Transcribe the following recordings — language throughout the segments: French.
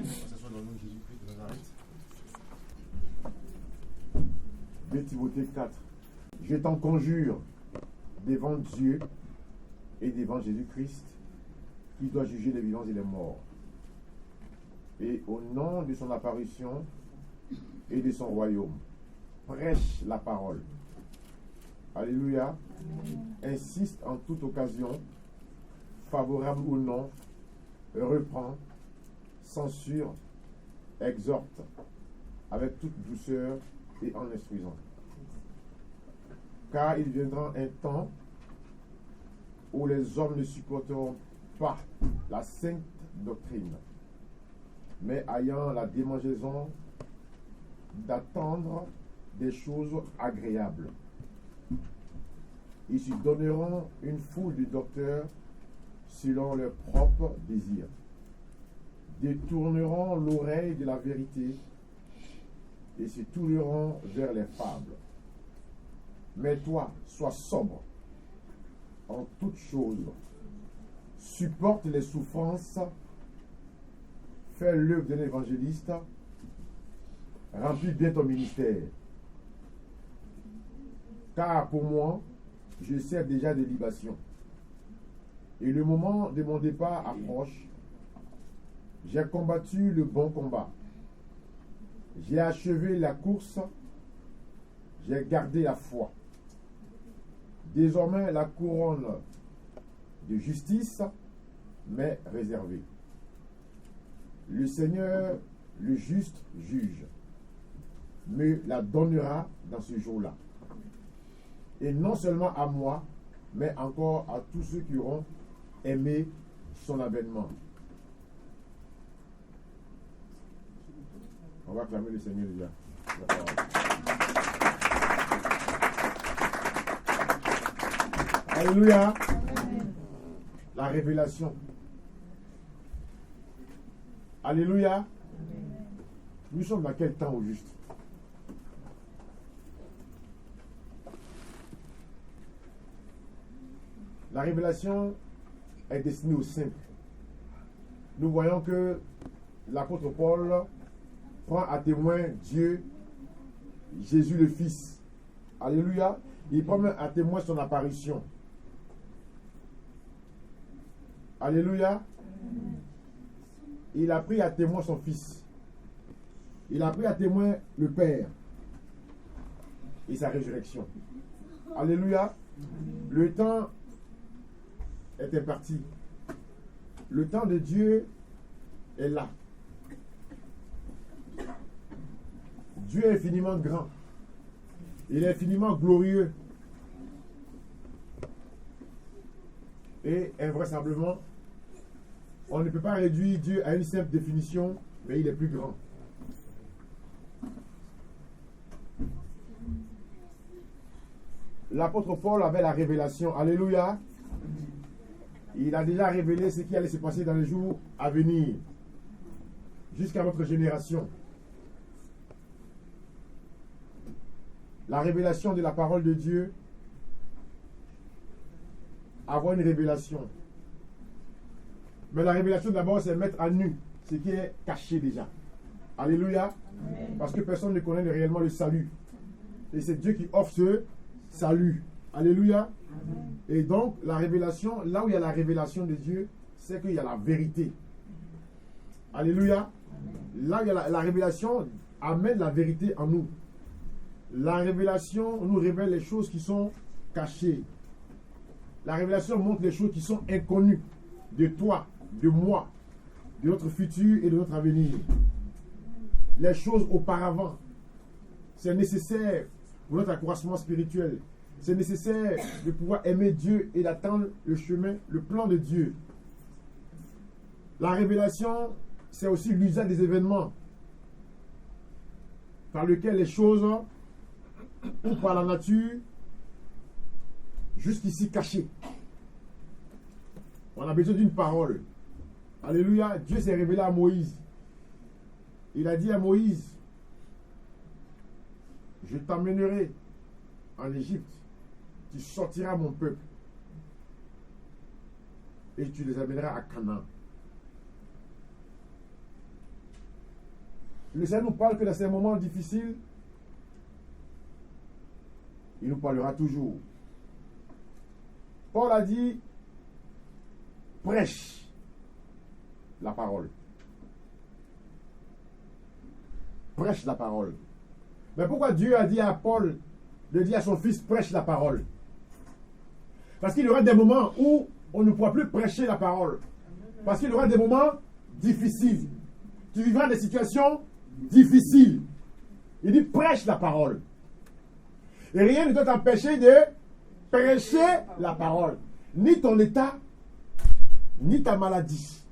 ce soit dans le nom de Jésus-Christ de Nazareth. 2 Timothée 4. Je t'en conjure devant Dieu et devant Jésus-Christ, qui doit juger les vivants et les morts. Et au nom de son apparition et de son royaume, prêche la parole. Alléluia. Insiste en toute occasion, favorable ou non, reprend, censure, exhorte, avec toute douceur et en instruisant. Car il viendra un temps où les hommes ne supporteront pas la sainte doctrine, mais ayant la démangeaison d'attendre des choses agréables. Ils se donneront une foule de docteurs selon leurs propres désirs, détourneront l'oreille de la vérité et se tourneront vers les fables. Mais toi, sois sobre en toutes choses, supporte les souffrances, fais l'œuvre d'un évangéliste, remplis bien ton ministère. Car pour moi, je sers déjà des libations. Et le moment de mon départ approche. J'ai combattu le bon combat. J'ai achevé la course. J'ai gardé la foi. Désormais, la couronne de justice m'est réservée. Le Seigneur, le juste juge, me la donnera dans ce jour-là. Et non seulement à moi, mais encore à tous ceux qui auront aimé son avènement. On va acclamer le Seigneur déjà. Alléluia. La révélation. Alléluia. Nous sommes dans quel temps au juste? La révélation est destinée aux simples. Nous voyons que l'apôtre Paul prend à témoin Dieu, Jésus le Fils. Alléluia. Il prend même à témoin son apparition. Alléluia. Il a pris à témoin son Fils. Il a pris à témoin le Père et sa résurrection. Alléluia. Le temps est imparti. Le temps de Dieu est là. Dieu est infiniment grand. Il est infiniment glorieux. Et invraisemblablement, on ne peut pas réduire Dieu à une simple définition, mais il est plus grand. L'apôtre Paul avait la révélation. Alléluia. Il a déjà révélé ce qui allait se passer dans les jours à venir, jusqu'à notre génération. La révélation de la parole de Dieu, avoir une révélation. Mais la révélation d'abord, c'est mettre à nu ce qui est caché déjà. Alléluia. Amen. Parce que personne ne connaît réellement le salut. Et c'est Dieu qui offre ce salut. Alléluia. Amen. Et donc, la révélation, là où il y a la révélation de Dieu, c'est qu'il y a la vérité. Alléluia. Amen. Là où il y a la révélation, amène la vérité en nous. La révélation nous révèle les choses qui sont cachées. La révélation montre les choses qui sont inconnues de toi, de moi, de notre futur et de notre avenir. Les choses auparavant, c'est nécessaire pour notre accroissement spirituel. C'est nécessaire de pouvoir aimer Dieu et d'attendre le chemin, le plan de Dieu. La révélation, c'est aussi l'usage des événements par lesquels les choses, ou par la nature, jusqu'ici cachées. On a besoin d'une parole. Alléluia. Dieu s'est révélé à Moïse. Il a dit à Moïse, je t'emmènerai en Égypte. Tu sortiras mon peuple. Et tu les amèneras à Canaan. le Seigneur nous parle que dans ces moments difficiles, il nous parlera toujours. Paul a dit, prêche la parole. Prêche la parole. Mais pourquoi Dieu a dit à Paul de dire à son fils, prêche la parole? Parce qu'il y aura des moments où on ne pourra plus prêcher la parole. Parce qu'il y aura des moments difficiles. Tu vivras des situations difficiles. Il dit, prêche la parole. Et rien ne doit t'empêcher de prêcher la parole. Ni ton état, ni ta maladie.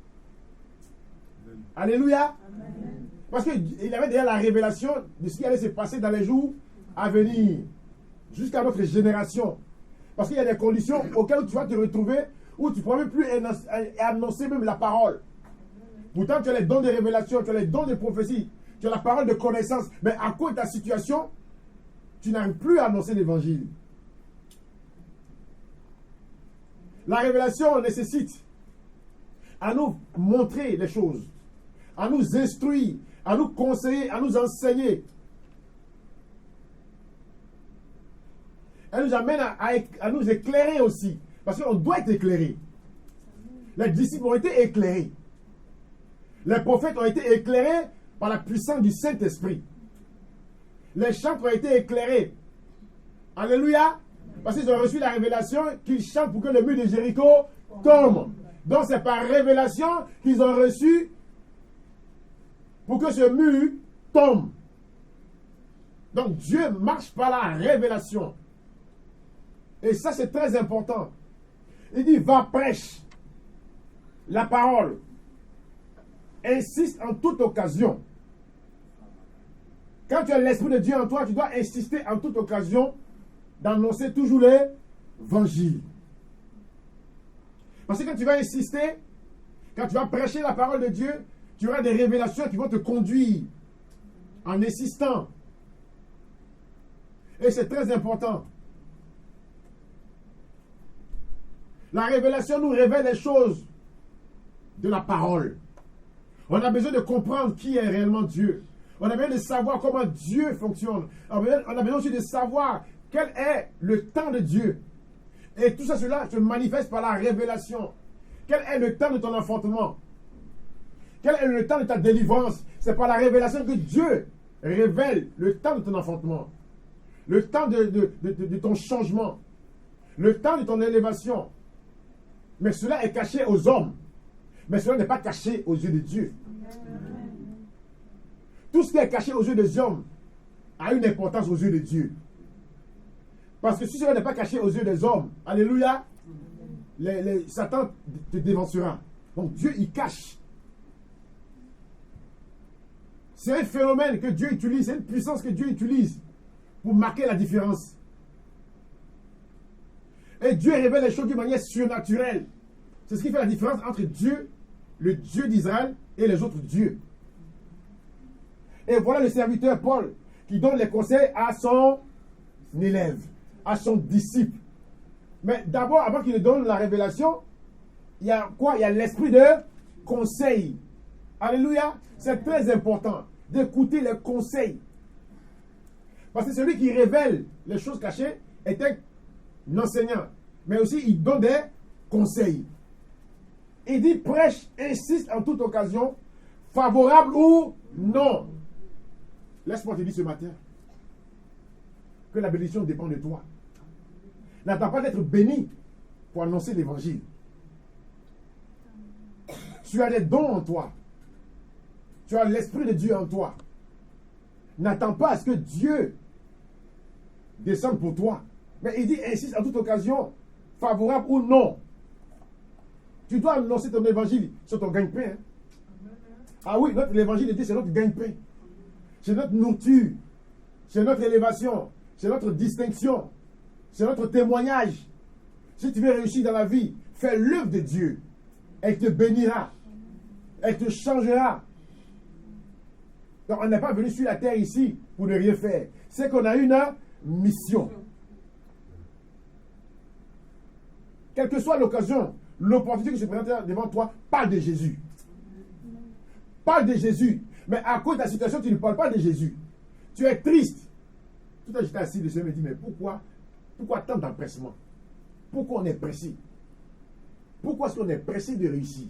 Alléluia. Amen. Parce qu'il avait déjà la révélation de ce qui allait se passer dans les jours à venir. Jusqu'à notre génération. Parce qu'il y a des conditions auxquelles tu vas te retrouver où tu ne pourras même plus annoncer même la parole. Pourtant, tu as les dons de révélation, tu as les dons de prophétie, tu as la parole de connaissance. Mais à cause de ta situation, tu n'arrives plus à annoncer l'évangile. La révélation nécessite à nous montrer les choses, à nous instruire, à nous conseiller, à nous enseigner. Elle nous amène à nous éclairer aussi. Parce qu'on doit être éclairé. Les disciples ont été éclairés. Les prophètes ont été éclairés par la puissance du Saint-Esprit. Les chantres ont été éclairés. Alléluia. Parce qu'ils ont reçu la révélation qu'ils chantent pour que le mur de Jéricho tombe. Donc c'est par révélation qu'ils ont reçu pour que ce mur tombe. Donc Dieu marche par la révélation. Et ça c'est très important. Il dit, va prêche la parole. Insiste en toute occasion. Quand tu as l'Esprit de Dieu en toi, tu dois insister en toute occasion d'annoncer toujours l'évangile. Parce que quand tu vas insister, quand tu vas prêcher la parole de Dieu, tu auras des révélations qui vont te conduire en insistant. Et c'est très important. La révélation nous révèle les choses de la parole. On a besoin de comprendre qui est réellement Dieu. On a besoin de savoir comment Dieu fonctionne. On a besoin aussi de savoir quel est le temps de Dieu. Et tout ça, cela se manifeste par la révélation. Quel est le temps de ton enfantement? Quel est le temps de ta délivrance? C'est par la révélation que Dieu révèle le temps de ton enfantement. Le temps de ton changement. Le temps de ton élévation. Mais cela est caché aux hommes. Mais cela n'est pas caché aux yeux de Dieu. Tout ce qui est caché aux yeux des hommes a une importance aux yeux de Dieu. Parce que si cela n'est pas caché aux yeux des hommes, alléluia, Satan te dévancera. Donc Dieu, il cache. C'est un phénomène que Dieu utilise, c'est une puissance que Dieu utilise pour marquer la différence. Et Dieu révèle les choses d'une manière surnaturelle. C'est ce qui fait la différence entre Dieu, le Dieu d'Israël, et les autres dieux. Et voilà le serviteur Paul qui donne les conseils à son élève, à son disciple. Mais d'abord, avant qu'il donne la révélation, il y a quoi? Il y a l'esprit de conseil. Alléluia. C'est très important d'écouter les conseils. Parce que celui qui révèle les choses cachées est un enseignant. Mais aussi, il donne des conseils. Il dit, prêche, insiste en toute occasion, favorable ou non. Laisse-moi te dire ce matin que la bénédiction dépend de toi. N'attends pas d'être béni pour annoncer l'évangile. Tu as des dons en toi. Tu as l'Esprit de Dieu en toi. N'attends pas à ce que Dieu descende pour toi. Mais il dit, insiste en toute occasion, favorable ou non. Tu dois annoncer ton évangile sur ton gagne-pain. Hein? Ah oui, l'évangile de Dieu, c'est notre gagne-pain. C'est notre nourriture. C'est notre élévation. C'est notre distinction. C'est notre témoignage. Si tu veux réussir dans la vie, fais l'œuvre de Dieu. Elle te bénira. Elle te changera. Donc, on n'est pas venu sur la terre ici pour ne rien faire. C'est qu'on a une mission. Quelle que soit l'occasion, l'opportunité qui se présente devant toi, parle de Jésus. Parle de Jésus. Mais à cause de ta situation, tu ne parles pas de Jésus. Tu es triste. Tout à l'heure, j'étais assis, le Seigneur me dit, mais pourquoi tant d'empressement? Pourquoi on est pressé? Pourquoi est-ce qu'on est pressé de réussir?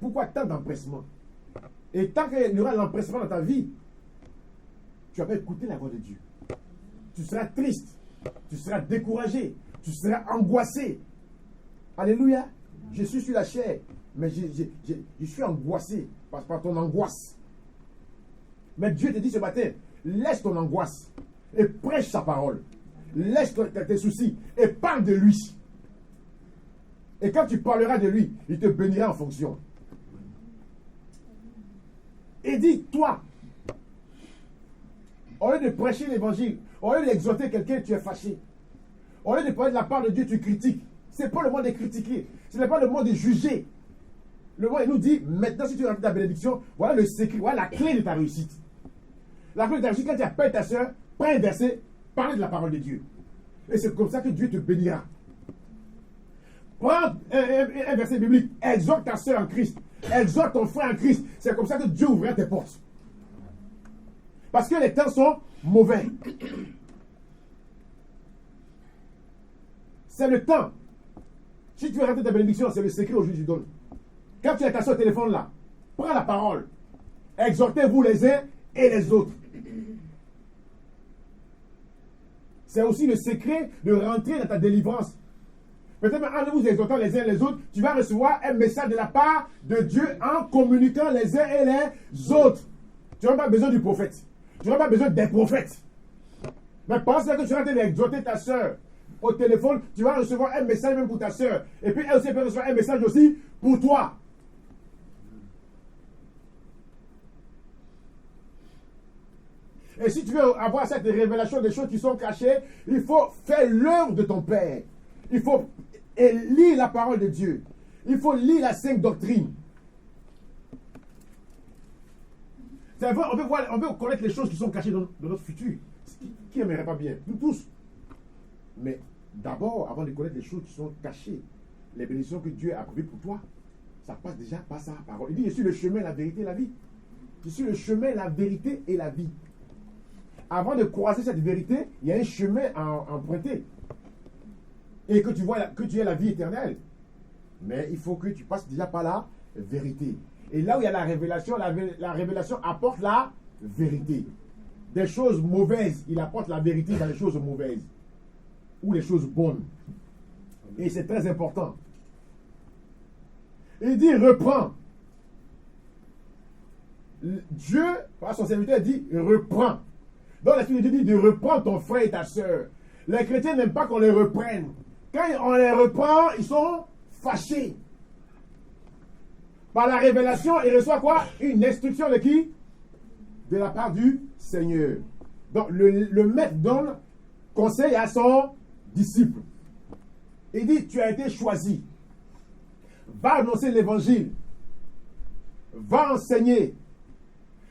Pourquoi tant d'empressement? Et tant qu'il y aura l'empressement dans ta vie, tu vas pas écouter la voix de Dieu. Tu seras triste, tu seras découragé, tu seras angoissé. Alléluia. Je suis sur la chair, mais je suis angoissé par ton angoisse. Mais Dieu te dit ce matin, laisse ton angoisse et prêche sa parole. Laisse tes soucis et parle de lui. Et quand tu parleras de lui, il te bénira en fonction. Et dis, toi, au lieu de prêcher l'évangile, au lieu d'exhorter quelqu'un, tu es fâché. Au lieu de parler de la part de Dieu, tu critiques. Ce n'est pas le moment de critiquer. Ce n'est pas le moment de juger. Le moment, il nous dit, maintenant, si tu rentres ta bénédiction, voilà le secret, voilà la clé de ta réussite. La clé de ta réussite, quand tu appelles ta soeur, prends un verset, parle de la parole de Dieu. Et c'est comme ça que Dieu te bénira. Prends un verset biblique, exhorte ta soeur en Christ, exhorte ton frère en Christ. C'est comme ça que Dieu ouvrira tes portes. Parce que les temps sont mauvais. C'est le temps. Si tu veux rentrer ta bénédiction, c'est le secret aujourd'hui que je donne. Quand tu as ta soeur au téléphone là, prends la parole. Exhortez-vous les uns et les autres. C'est aussi le secret de rentrer dans ta délivrance. Peut-être en vous exhortant les uns et les autres, tu vas recevoir un message de la part de Dieu en communiquant les uns et les autres. Tu n'auras pas besoin du prophète. Tu n'auras pas besoin des prophètes. Mais pense que tu vas exhorter ta soeur au téléphone, tu vas recevoir un message même pour ta soeur. Et puis elle aussi peut recevoir un message aussi pour toi. Et si tu veux avoir cette révélation des choses qui sont cachées, il faut faire l'œuvre de ton Père. Il faut lire la parole de Dieu. Il faut lire la sainte doctrine. C'est vrai, on veut connaître les choses qui sont cachées dans notre futur. Qui n'aimerait pas bien? Nous tous. Mais d'abord, avant de connaître les choses qui sont cachées, les bénédictions que Dieu a prévues pour toi, ça passe déjà par sa parole. Il dit, je suis le chemin, la vérité et la vie. Je suis le chemin, la vérité et la vie. Avant de croiser cette vérité, il y a un chemin à emprunter. Et que tu vois que tu aies la vie éternelle. Mais il faut que tu passes déjà par la vérité. Et là où il y a la révélation apporte la vérité. Des choses mauvaises, il apporte la vérité dans les choses mauvaises. Ou les choses bonnes. Et c'est très important. Il dit, reprends. Dieu, par son serviteur, dit, reprends. Donc l'Esprit de Dieu dit de reprendre ton frère et ta soeur. Les chrétiens n'aiment pas qu'on les reprenne. Quand on les reprend, ils sont fâchés. Par la révélation, ils reçoivent quoi? Une instruction de qui? De la part du Seigneur. Donc le maître donne conseil à son disciple. Il dit, tu as été choisi. Va annoncer l'évangile. Va enseigner.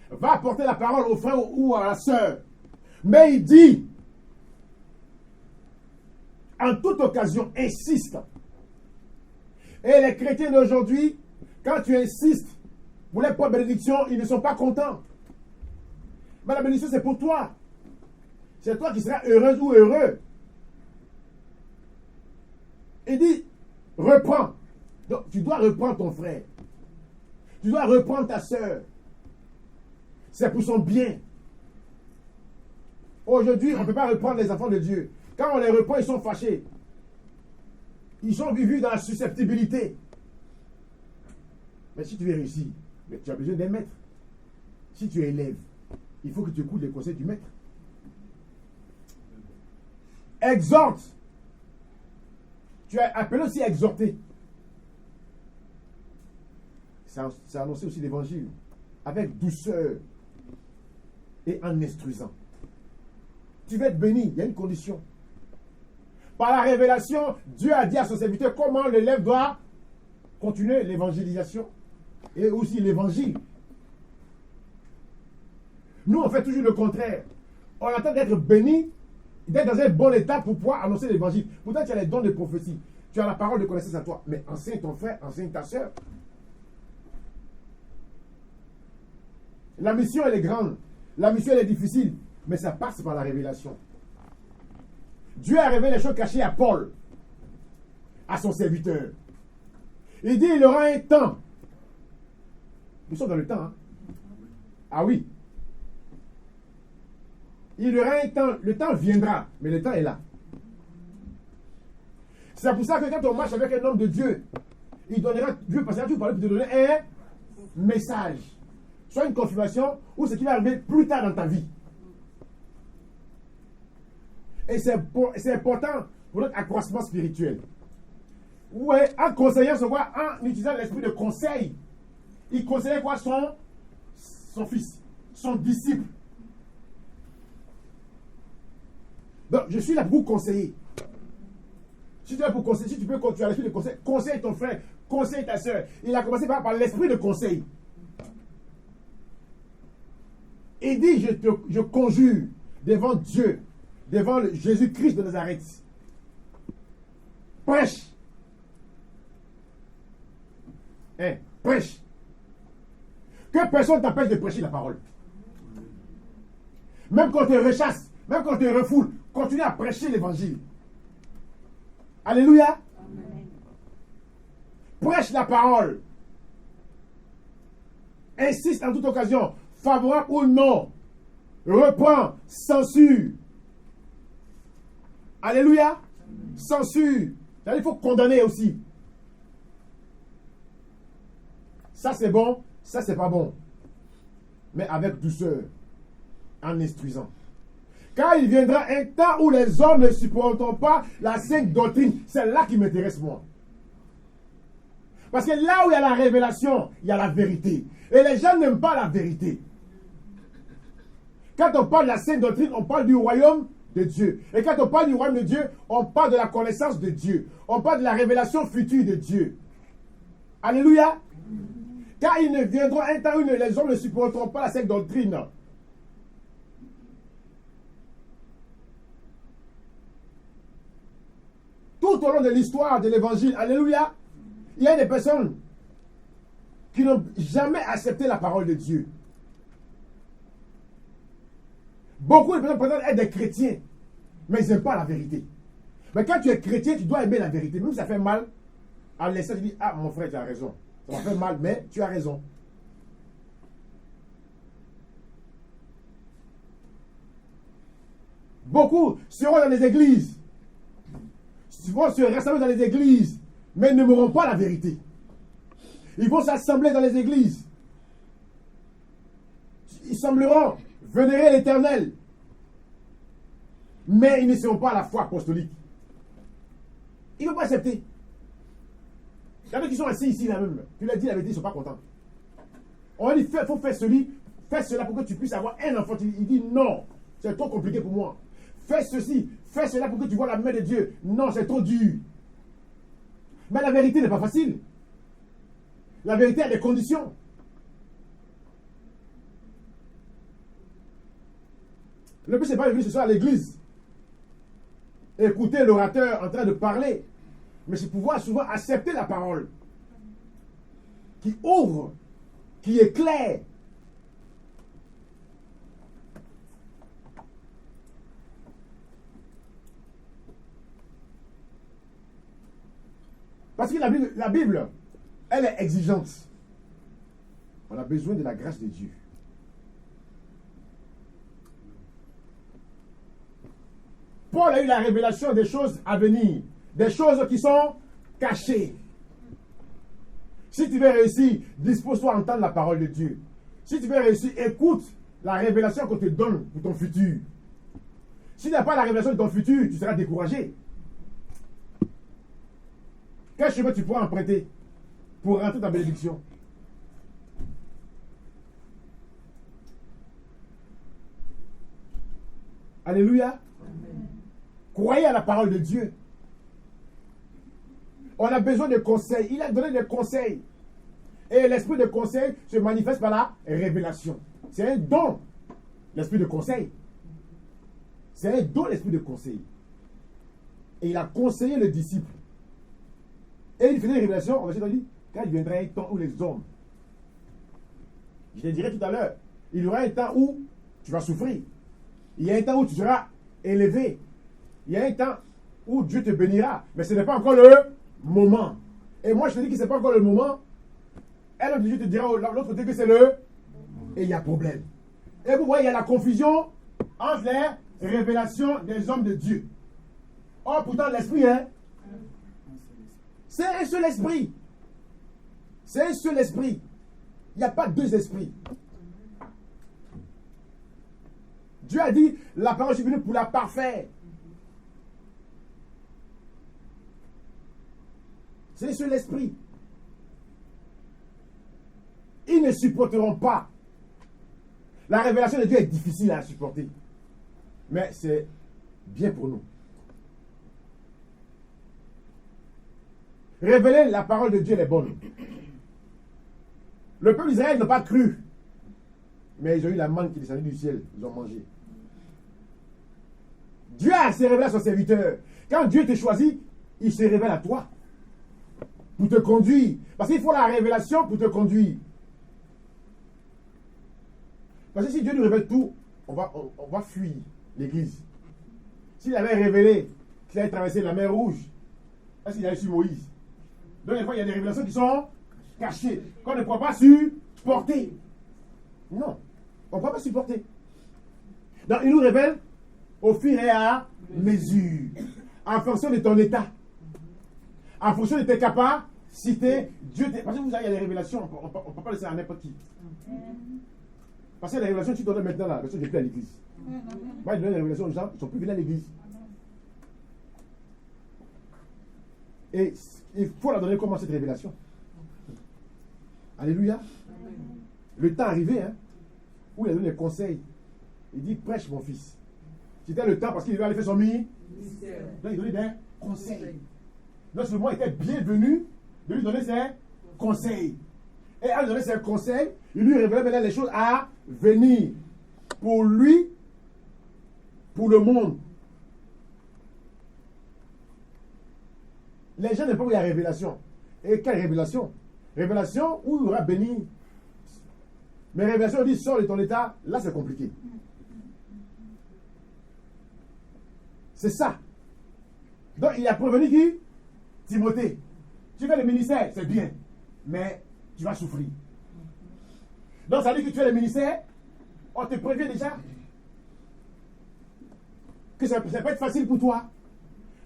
Va apporter la parole au frère ou à la sœur. Mais il dit, en toute occasion, insiste. Et les chrétiens d'aujourd'hui, quand tu insistes pour les propres bénédictions, ils ne sont pas contents. Mais la bénédiction, c'est pour toi. C'est toi qui seras heureuse ou heureux. Il dit, reprends. Donc, tu dois reprendre ton frère. Tu dois reprendre ta soeur. C'est pour son bien. Aujourd'hui, on ne peut pas reprendre les enfants de Dieu. Quand on les reprend, ils sont fâchés. Ils sont vivus dans la susceptibilité. Mais si tu es réussi, mais tu as besoin d'un maître. Si tu es élève, il faut que tu écoutes les conseils du maître. Exhorte. Tu es appelé aussi à exhorter. C'est annoncer aussi l'évangile avec douceur et en instruisant. Tu vas être béni, il y a une condition. Par la révélation, Dieu a dit à son serviteur comment l'élève doit continuer l'évangélisation et aussi l'évangile. Nous, on fait toujours le contraire. On attend d'être béni, d'être dans un bon état pour pouvoir annoncer l'évangile. Pourtant, tu as les dons de prophétie. Tu as la parole de connaissance à toi. Mais enseigne ton frère, enseigne ta soeur. La mission, elle est grande. La mission, elle est difficile. Mais ça passe par la révélation. Dieu a révélé les choses cachées à Paul, à son serviteur. Il dit, il aura un temps. Nous sommes dans le temps. Hein? Ah oui. Il aura un temps. Le temps viendra, mais le temps est là. C'est pour ça que quand on marche avec un homme de Dieu, il donnera, Dieu passera tout par lui pour te donner un message. Soit une confirmation, ou ce qui va arriver plus tard dans ta vie. Et c'est important pour notre accroissement spirituel. Ouais, en conseillant, se voit, en utilisant l'esprit de conseil, il conseillait quoi? Son fils, son disciple. Donc, je suis là pour vous conseiller. Si tu es là pour conseiller, si tu peux continuer à l'esprit de conseil, conseille ton frère, conseille ta soeur. Il a commencé par l'esprit de conseil. Il dit, je conjure devant Dieu, devant Jésus-Christ de Nazareth. Prêche. Prêche. Que personne t'empêche de prêcher la parole. Même quand on te rechasse, même quand on te refoule, continue à prêcher l'évangile. Alléluia. Amen. Prêche la parole. Insiste en toute occasion, favorable ou non. Reprends, censure. Alléluia. Amen. Censure. Il faut condamner aussi. Ça c'est bon, ça c'est pas bon. Mais avec douceur, en instruisant. Car il viendra un temps où les hommes ne supporteront pas la sainte doctrine. C'est là qui m'intéresse moi. Parce que là où il y a la révélation, il y a la vérité. Et les gens n'aiment pas la vérité. Quand on parle de la sainte doctrine, on parle du royaume de Dieu. Et quand on parle du royaume de Dieu, on parle de la connaissance de Dieu. On parle de la révélation future de Dieu. Alléluia. Car il ne viendra un temps où les hommes ne supporteront pas la sainte doctrine. Tout au long de l'histoire de l'évangile, alléluia, il y a des personnes qui n'ont jamais accepté la parole de Dieu. Beaucoup de personnes prétendent être des chrétiens, mais ils n'aiment pas la vérité. Mais quand tu es chrétien, tu dois aimer la vérité. Même si ça fait mal, à l'instant, tu dis, ah mon frère, tu as raison. Ça m'a fait mal, mais tu as raison. Beaucoup seront dans les églises. Ils vont se rassembler dans les églises, mais ils n'aimeront pas la vérité. Ils vont s'assembler dans les églises. Ils sembleront vénérer l'Éternel, mais ils ne seront pas à la foi apostolique. Ils ne vont pas accepter. Il y en a qui sont assis ici là même. Tu leur dis la vérité, ils ne sont pas contents. On dit, il faut faire cela pour que tu puisses avoir un enfant. Il dit non, c'est trop compliqué pour moi. Fais ceci, fais cela pour que tu vois la main de Dieu. Non, c'est trop dur. Mais la vérité n'est pas facile. La vérité a des conditions. Le but, c'est pas de venir ce soir à l'église, écouter l'orateur en train de parler, mais c'est pouvoir souvent accepter la parole qui ouvre, qui éclaire. Parce que la Bible, elle est exigeante. On a besoin de la grâce de Dieu. Paul a eu la révélation des choses à venir, des choses qui sont cachées. Si tu veux réussir, dispose-toi à entendre la parole de Dieu. Si tu veux réussir, écoute la révélation qu'on te donne pour ton futur. Si tu n'as pas la révélation de ton futur, tu seras découragé. Quel chemin tu pourras emprunter pour rentrer dans ta bénédiction? Alléluia. Amen. Croyez à la parole de Dieu. On a besoin de conseils. Il a donné des conseils. Et l'esprit de conseil se manifeste par la révélation. C'est un don, l'esprit de conseil. C'est un don, l'esprit de conseil. Et il a conseillé le disciple. Et il faisait une révélation, on va dire, quand il viendra un temps où les hommes, je te dirai tout à l'heure, Il y aura un temps où tu vas souffrir. Il y a un temps où tu seras élevé. Il y a un temps où Dieu te bénira. Mais ce n'est pas encore le moment. Et moi, je te dis que ce n'est pas encore le moment. Et l'autre Dieu te dira l'autre côté que c'est le... Et il y a problème. Et vous voyez, il y a la confusion entre les révélations des hommes de Dieu. Or, pourtant, l'esprit, hein, c'est un seul esprit. C'est un seul esprit. Il n'y a pas deux esprits. Dieu a dit, la parole est venue pour la parfaire. C'est un seul esprit. Ils ne supporteront pas. La révélation de Dieu est difficile à supporter. Mais c'est bien pour nous. Révéler la parole de Dieu, elle est bonne. Le peuple d'Israël n'a pas cru. Mais ils ont eu la manne qui descendait du ciel. Ils ont mangé. Dieu a se révélé à son serviteur. Quand Dieu te choisit, il se révèle à toi. Pour te conduire. Parce qu'il faut la révélation pour te conduire. Parce que si Dieu nous révèle tout, on va fuir l'église. S'il avait révélé qu'il allait traverser la mer Rouge, est-ce qu'il allait sur Moïse? Donc, des fois, il y a des révélations qui sont cachées, qu'on ne peut pas supporter. Non, on ne peut pas supporter. Donc, il nous révèle au fur et à mesure, en fonction de ton état, en fonction de tes capacités. Dieu parce que vous avez des révélations, on ne peut pas laisser à n'importe qui. Parce que les révélations que tu donnes maintenant, là, parce que je n'ai plus à l'église. Moi, je donne des révélations aux gens, ils ne sont plus venus à l'église. Et il faut leur donner comment cette révélation. Alléluia. Le temps arrivé, hein, où il a donné des conseils. Il dit, prêche mon fils. C'était le temps parce qu'il devait aller faire son ministère. Donc il donnait des conseils. Donc ce moment était bienvenu de lui donner ses conseils. Et à lui donner ses conseils, il lui révélait maintenant les choses à venir. Pour lui, pour le monde. Les gens n'aiment pas où il y a révélation. Et quelle révélation? Révélation où il y aura béni. Mais révélation, on dit, sors de ton état, là c'est compliqué. C'est ça. Donc il a prévenu qui? Timothée. Tu fais le ministère, c'est bien. Mais tu vas souffrir. Donc ça dit que tu fais le ministère, on te prévient déjà que ça peut être facile pour toi.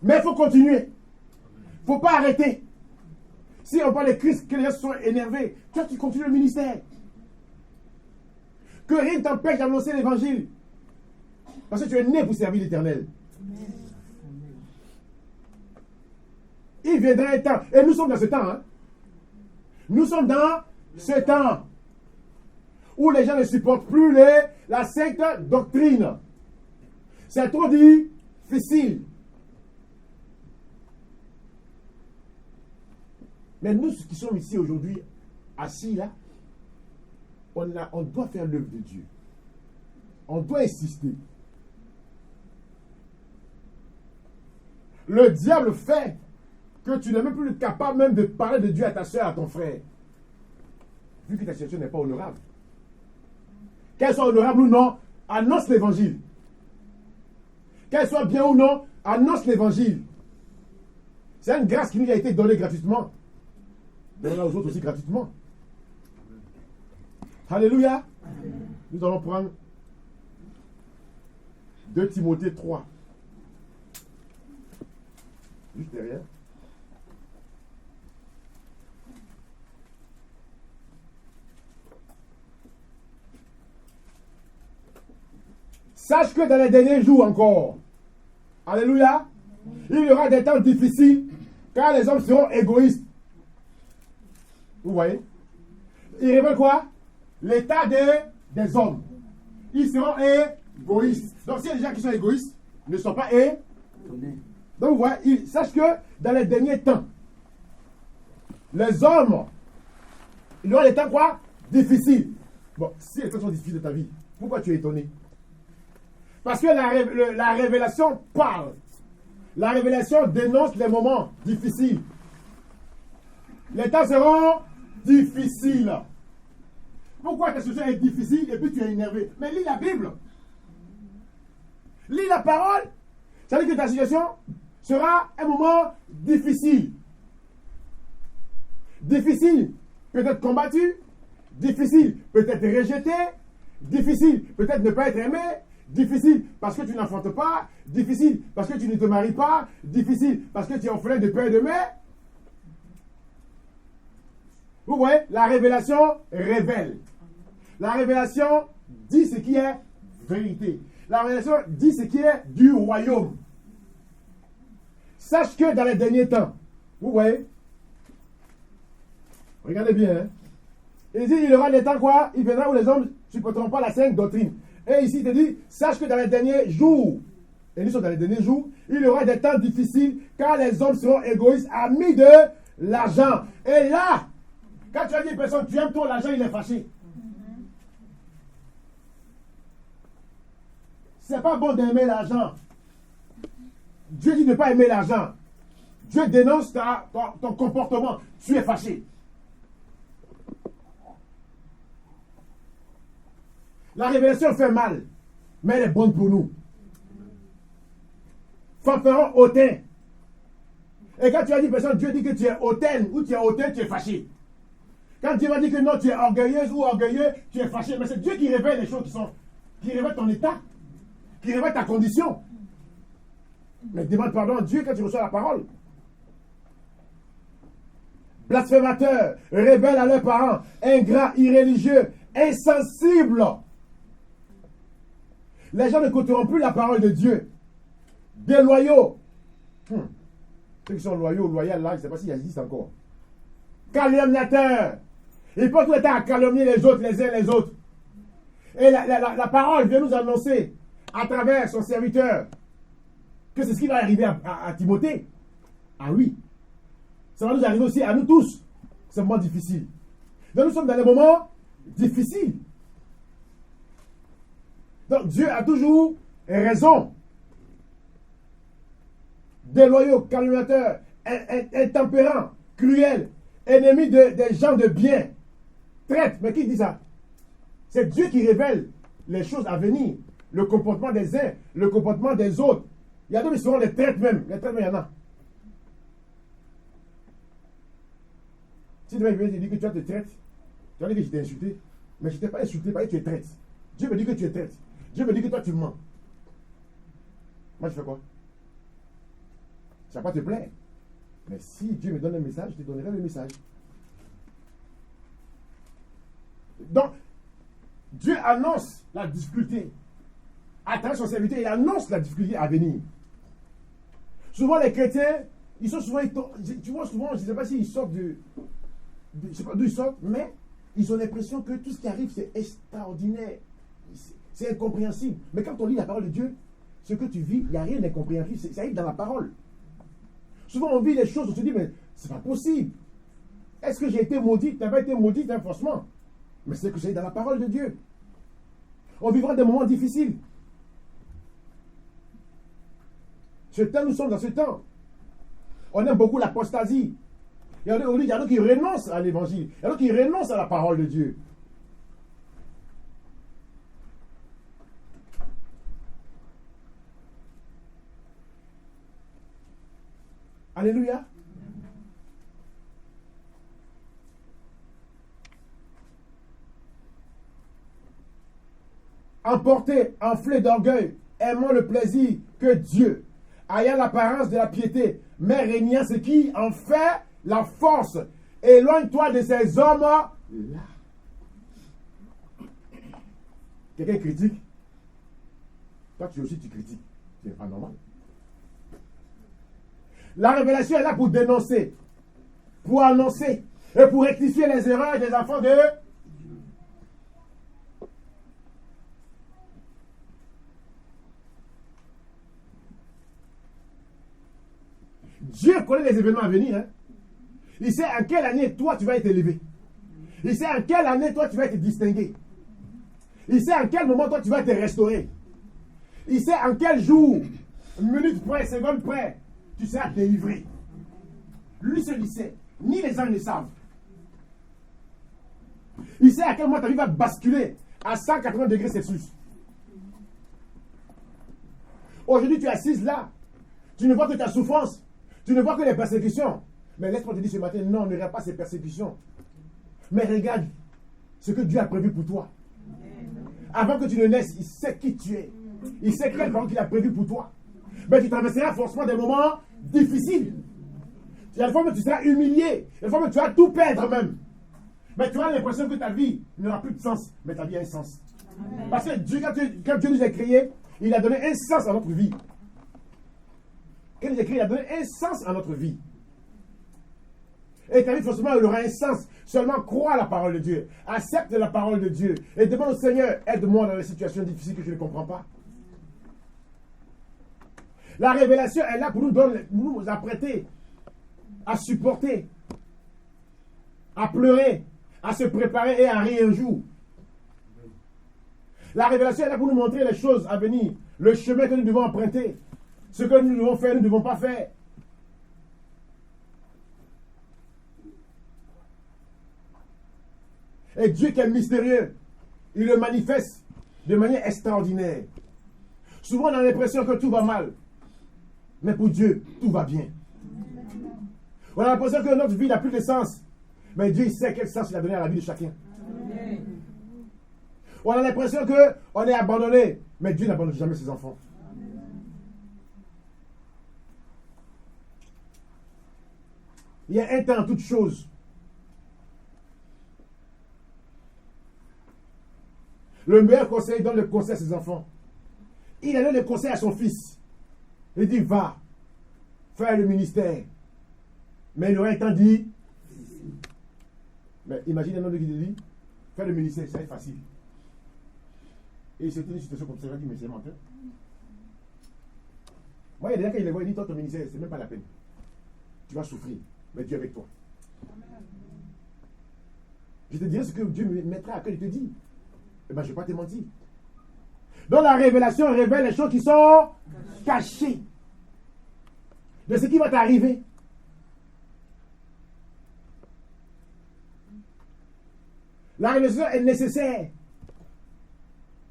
Mais il faut continuer. Il ne faut pas arrêter. Si on parle de Christ, que les gens sont énervés, toi tu continues le ministère. Que rien ne t'empêche d'annoncer l'évangile. Parce que tu es né pour servir l'Éternel. Il viendra un temps. Et nous sommes dans ce temps. Hein? Nous sommes dans ce temps où les gens ne supportent plus la sainte doctrine. C'est trop difficile. Mais nous qui sommes ici aujourd'hui, assis là, on doit faire l'œuvre de Dieu. On doit insister. Le diable fait que tu n'es même plus capable même de parler de Dieu à ta soeur, à ton frère. Vu que ta situation n'est pas honorable. Qu'elle soit honorable ou non, annonce l'évangile. Qu'elle soit bien ou non, annonce l'évangile. C'est une grâce qui nous a été donnée gratuitement. Donnons-la aux autres aussi gratuitement. Alléluia. Amen. Nous allons prendre 2 Timothée 3. Juste derrière. Sache que dans les derniers jours encore, alléluia, il y aura des temps difficiles car les hommes seront égoïstes. Vous voyez? Il révèle quoi? L'état des hommes. Ils seront égoïstes. Donc, s'il y a des gens qui sont égoïstes, ne sont pas étonnés. Donc, vous voyez, sache que dans les derniers temps, les hommes, il y aura des temps quoi? Difficiles. Bon, si les temps sont difficiles de ta vie, pourquoi tu es étonné? Parce que la révélation parle. La révélation dénonce les moments difficiles. Les temps seront difficiles. Pourquoi ta situation est difficile et puis tu es énervé? Mais lis la Bible. Lis la parole. Ça veut dire que ta situation sera un moment difficile. Difficile, peut-être combattu. Difficile, peut-être rejeté. Difficile, peut-être ne pas être aimé. Difficile, parce que tu n'enfantes pas. Difficile, parce que tu ne te maries pas. Difficile, parce que tu es orphelin de père et de mère. Vous voyez, la révélation révèle. La révélation dit ce qui est vérité. La révélation dit ce qui est du royaume. Sache que dans les derniers temps, vous voyez, regardez bien, hein? Il dit, il y aura des temps quoi? Il viendra où les hommes ne supporteront pas la sainte doctrine. Et ici, il te dit, sache que dans les derniers jours, et nous sommes dans les derniers jours, il y aura des temps difficiles car les hommes seront égoïstes, amis de l'argent. Et là, quand tu as dit à une personne, tu aimes trop l'argent, il est fâché. C'est pas bon d'aimer l'argent. Dieu dit de ne pas aimer l'argent. Dieu dénonce ton comportement. Tu es fâché. La révélation fait mal, mais elle est bonne pour nous. Fanfaron hautain. Et quand tu as dit personne, Dieu dit que tu es hautaine ou tu es hautain, tu es fâché. Quand Dieu va dire que non, tu es orgueilleuse ou orgueilleux, tu es fâché. Mais c'est Dieu qui révèle les choses qui révèlent ton état, qui révèle ta condition. Mais demande pardon à Dieu quand tu reçois la parole. Blasphémateurs, rebelles à leurs parents, ingrats, irréligieux, insensibles. Les gens n'écouteront plus la parole de Dieu. Déloyaux. Ceux qui sont loyaux, loyaux là, je ne sais pas s'ils existent encore. Calomniateurs. Ils pensent tout le temps à calomnier les autres, les uns les autres. Et la parole vient nous annoncer, à travers son serviteur, que c'est ce qui va arriver à Timothée. Ah oui. Ça va nous arriver aussi à nous tous. C'est un moment difficile. Donc nous sommes dans des moments difficiles. Donc Dieu a toujours raison. Déloyaux, calomniateurs, intempérants, cruels, ennemis des gens de bien. Traîtres. Mais qui dit ça? C'est Dieu qui révèle les choses à venir. Le comportement des uns, le comportement des autres. Il y a d'autres qui seront des traîtres même. Les traîtres, il y en a. Si demain je dis que tu te traites, tu vas dire que je t'ai insulté. Mais je ne t'ai pas insulté parce que tu es traite. Dieu me dit que tu es traite. Dieu me dit que toi tu mens. Moi je fais quoi? Ça va pas te plaire. Mais si Dieu me donne un message, je te donnerai le message. Donc, Dieu annonce la difficulté. À travers son serviteur, il annonce la difficulté à venir. Souvent les chrétiens, ils sont souvent, tu vois souvent, je ne sais pas s'ils sortent je ne sais pas d'où ils sortent, mais ils ont l'impression que tout ce qui arrive, c'est extraordinaire. C'est incompréhensible. Mais quand on lit la parole de Dieu, ce que tu vis, il n'y a rien d'incompréhensible. Ça arrive dans la parole. Souvent, on vit les choses, on se dit, mais c'est pas possible. Est-ce que j'ai été maudit? Tu n'as pas été maudit, forcément. Mais c'est que c'est dans la parole de Dieu. On vivra des moments difficiles. Ce temps, nous sommes dans ce temps. On aime beaucoup l'apostasie. Il y en a qui renoncent à l'évangile. Il y en a qui renoncent à la parole de Dieu. Alléluia. Emportés, enflés d'orgueil, aimant le plaisir que Dieu, ayant l'apparence de la piété, mais régnant ce qui en fait la force. Éloigne-toi de ces hommes-là. Quelqu'un critique. Toi tu aussi tu critiques. C'est pas normal. La révélation est là pour dénoncer, pour annoncer et pour rectifier les erreurs des enfants de Dieu connaît les événements à venir. Hein? Il sait en quelle année toi tu vas être élevé. Il sait en quelle année toi tu vas être distingué. Il sait en quel moment toi tu vas être restauré. Il sait en quel jour, minute près, seconde près, tu seras délivré. Lui seul il sait. Ni les gens ne savent. Il sait à quel moment ta vie va basculer à 180 degrés Celsius. Aujourd'hui, tu es assise là. Tu ne vois que ta souffrance. Tu ne vois que les persécutions. Mais laisse-moi te dire ce matin, non, ne regarde pas ces persécutions. Mais regarde ce que Dieu a prévu pour toi. Avant que tu ne naisses, il sait qui tu es. Il sait quel parole qu'il a prévu pour toi. Mais tu traverseras forcément des moments difficiles. Il y a des fois où tu seras humilié. Il y a des fois où tu vas tout perdre même. Mais tu auras l'impression que ta vie n'aura plus de sens. Mais ta vie a un sens. Parce que Dieu, quand Dieu nous a créés, il a donné un sens à notre vie. Quand il a créé, il a donné un sens à notre vie. Et ta vie, forcément, elle aura un sens. Seulement crois à la parole de Dieu. Accepte la parole de Dieu. Et demande au Seigneur, aide-moi dans les situations difficiles que je ne comprends pas. La révélation est là pour nous apprêter à supporter, à pleurer, à se préparer et à rire un jour. La révélation est là pour nous montrer les choses à venir, le chemin que nous devons emprunter, ce que nous devons faire, nous ne devons pas faire. Et Dieu qui est mystérieux, il le manifeste de manière extraordinaire. Souvent on a l'impression que tout va mal. Mais pour Dieu, tout va bien. On a l'impression que notre vie n'a plus de sens. Mais Dieu, il sait quel sens il a donné à la vie de chacun. On a l'impression qu'on est abandonné. Mais Dieu n'abandonne jamais ses enfants. Il y a un temps en toute chose. Le meilleur conseil, il donne le conseil à ses enfants. Il a donné le conseil à son fils. Il dit, va, faire le ministère. Mais il aurait un temps dit, mais imaginez un homme qui dit, faire le ministère, c'est facile. Et il s'est tenu une situation comme ça, il a dit, mais c'est menteur. Moi, il y a des gens qui les voient, il dit, toi, ton ministère, c'est même pas la peine. Tu vas souffrir, mais Dieu est avec toi. Je te dirai ce que Dieu me mettra à cœur, il te dit. Eh bien, je ne vais pas te mentir. Donc la révélation révèle les choses qui sont cachées de ce qui va t'arriver. La révélation est nécessaire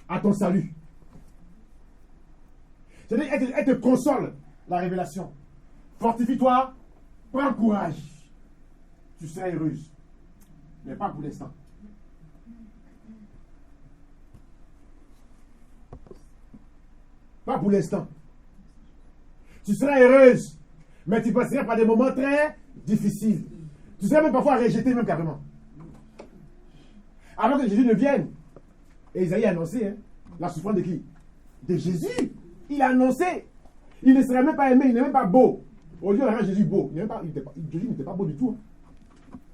à ton salut. C'est-à-dire, elle te console, la révélation. Fortifie-toi, prends courage. Tu seras heureuse. Mais pas pour l'instant. Pas pour l'instant. Tu seras heureuse, mais tu passeras par des moments très difficiles. Tu seras même parfois rejeté, même carrément. Avant que Jésus ne vienne, et Isaïe a annoncé la souffrance de qui? De Jésus. Il a annoncé. Il ne serait même pas aimé, il n'est même pas beau. Au lieu de rendre Jésus beau, Jésus n'était pas beau du tout.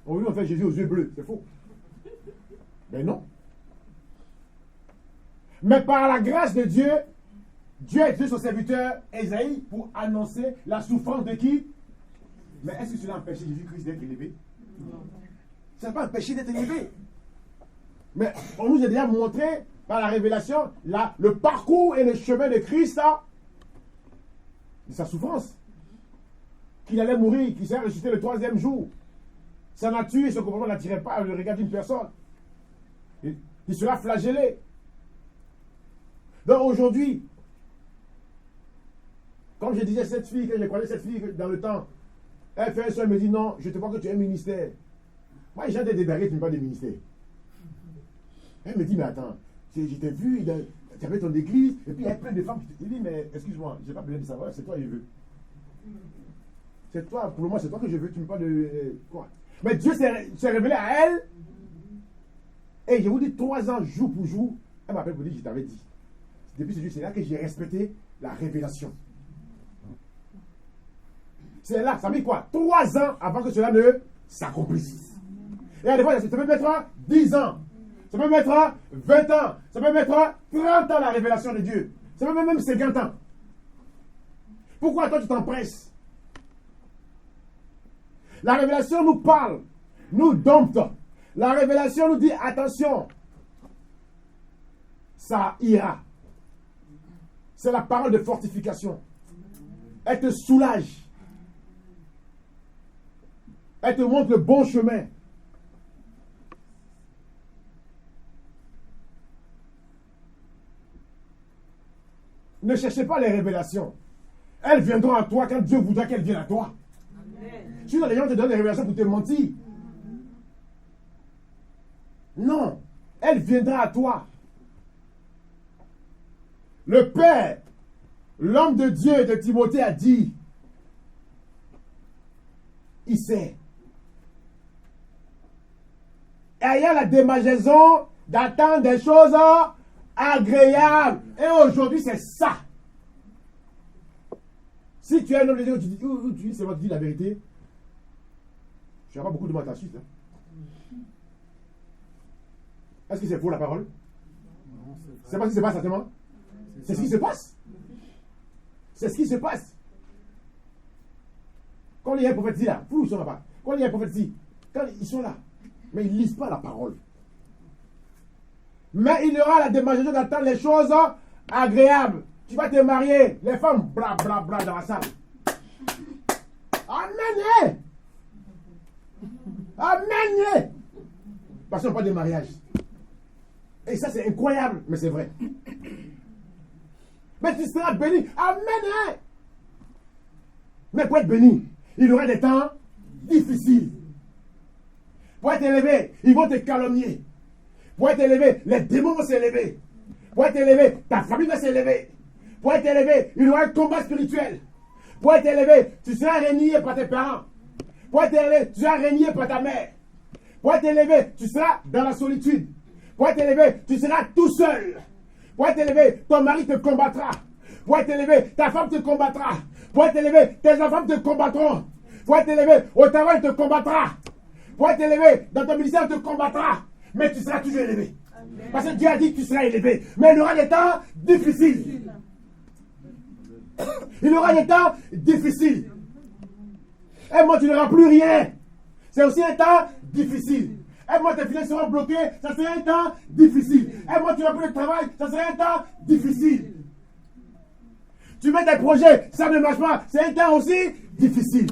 Au lieu de faire Jésus aux yeux bleus, c'est faux. Mais non. Mais par la grâce de Dieu, Dieu a utilisé son serviteur Isaïe pour annoncer la souffrance de qui? Mais est-ce que cela empêche Jésus-Christ d'être élevé? Non. Ça n'a pas empêché d'être élevé. Mais on nous a déjà montré par la révélation le parcours et le chemin de Christ, de sa souffrance. Qu'il allait mourir, qu'il serait ressuscité le 3e jour. Sa nature et son comportement n'attiraient pas le regard d'une personne. Il sera flagellé. Donc aujourd'hui, comme je disais, cette fille, quand je croisais cette fille dans le temps, elle fait un soin, elle me dit non, je te vois que tu es un ministère. Moi, j'ai des débarrés, tu n'es pas de ministère. Elle me dit, mais attends, je t'ai vu, tu avais ton église, et puis il y a plein de femmes qui te disent, mais excuse-moi, je n'ai pas besoin de savoir, c'est toi que je veux. C'est toi, pour le moment, c'est toi que je veux, tu me parles de quoi? Mais Dieu s'est révélé à elle, et je vous dis, 3 ans, jour pour jour, elle m'appelle pour dire, je t'avais dit. Depuis ce jour, c'est là que j'ai respecté la révélation. C'est là, ça met quoi? 3 ans avant que cela ne s'accomplisse. Et à des fois, ça peut mettre 10 ans. Ça peut mettre 20 ans. Ça peut mettre 30 ans la révélation de Dieu. Ça peut même 50 ans. Pourquoi toi tu t'empresses? La révélation nous parle, nous dompte. La révélation nous dit attention, ça ira. C'est la parole de fortification. Elle te soulage. Elle te montre le bon chemin. Ne cherchez pas les révélations. Elles viendront à toi quand Dieu voudra qu'elles viennent à toi. Sinon, les gens te donnent des révélations pour te mentir. Non, elle viendra à toi. Le Père, l'homme de Dieu de Timothée a dit, il sait. Ayant la démangeaison d'attendre des choses agréables. Et aujourd'hui, c'est ça. Si tu es un homme de Dieu, tu dis, c'est moi qui dis la vérité. Je n'ai pas beaucoup de mots à ta suite. Est-ce que c'est faux la parole? C'est pas ce qui se passe certainement. C'est ce qui se passe. C'est ce qui se passe. Quand il y a un prophète dit là, ils sont là-bas. Quand il y a un prophète dit, quand ils sont là, mais ils ne lisent pas la parole. Mais il y aura la démangeaison d'attendre les choses agréables. Tu vas te marier, les femmes, bla bla bla dans la salle. Amen! Amen! Parce qu'on parle de mariage. Et ça, c'est incroyable, mais c'est vrai. Mais tu seras béni. Amen! Mais pour être béni, il y aura des temps difficiles. Pour être élevé, ils vont te calomnier. Pour être élevé, les démons vont s'élever. Pour être élevé, ta famille va s'élever. Pour être élevé, il y aura un combat spirituel. Pour être élevé, tu seras régné par tes parents. Pour être élevé, tu seras régné par ta mère. Pour être élevé, tu seras dans la solitude. Pour être élevé, tu seras tout seul. Pour être élevé, ton mari te combattra. Pour être élevé, ta femme te combattra. Pour être élevé, tes enfants te combattront. Pour être élevé, au travail, te combattra. Pour être élevé, dans ton ministère, te combattra. Mais tu seras toujours élevé. Amen. Parce que Dieu a dit que tu seras élevé. Mais il y aura des temps difficiles. Il y aura des temps difficiles. Et moi, tu n'auras plus rien. C'est aussi un temps difficile. Et moi, tes finances seront bloquées. Ça sera un temps difficile. Et moi, tu n'auras plus de travail. Ça sera un temps difficile. Tu mets des projets, ça ne marche pas. C'est un temps aussi difficile.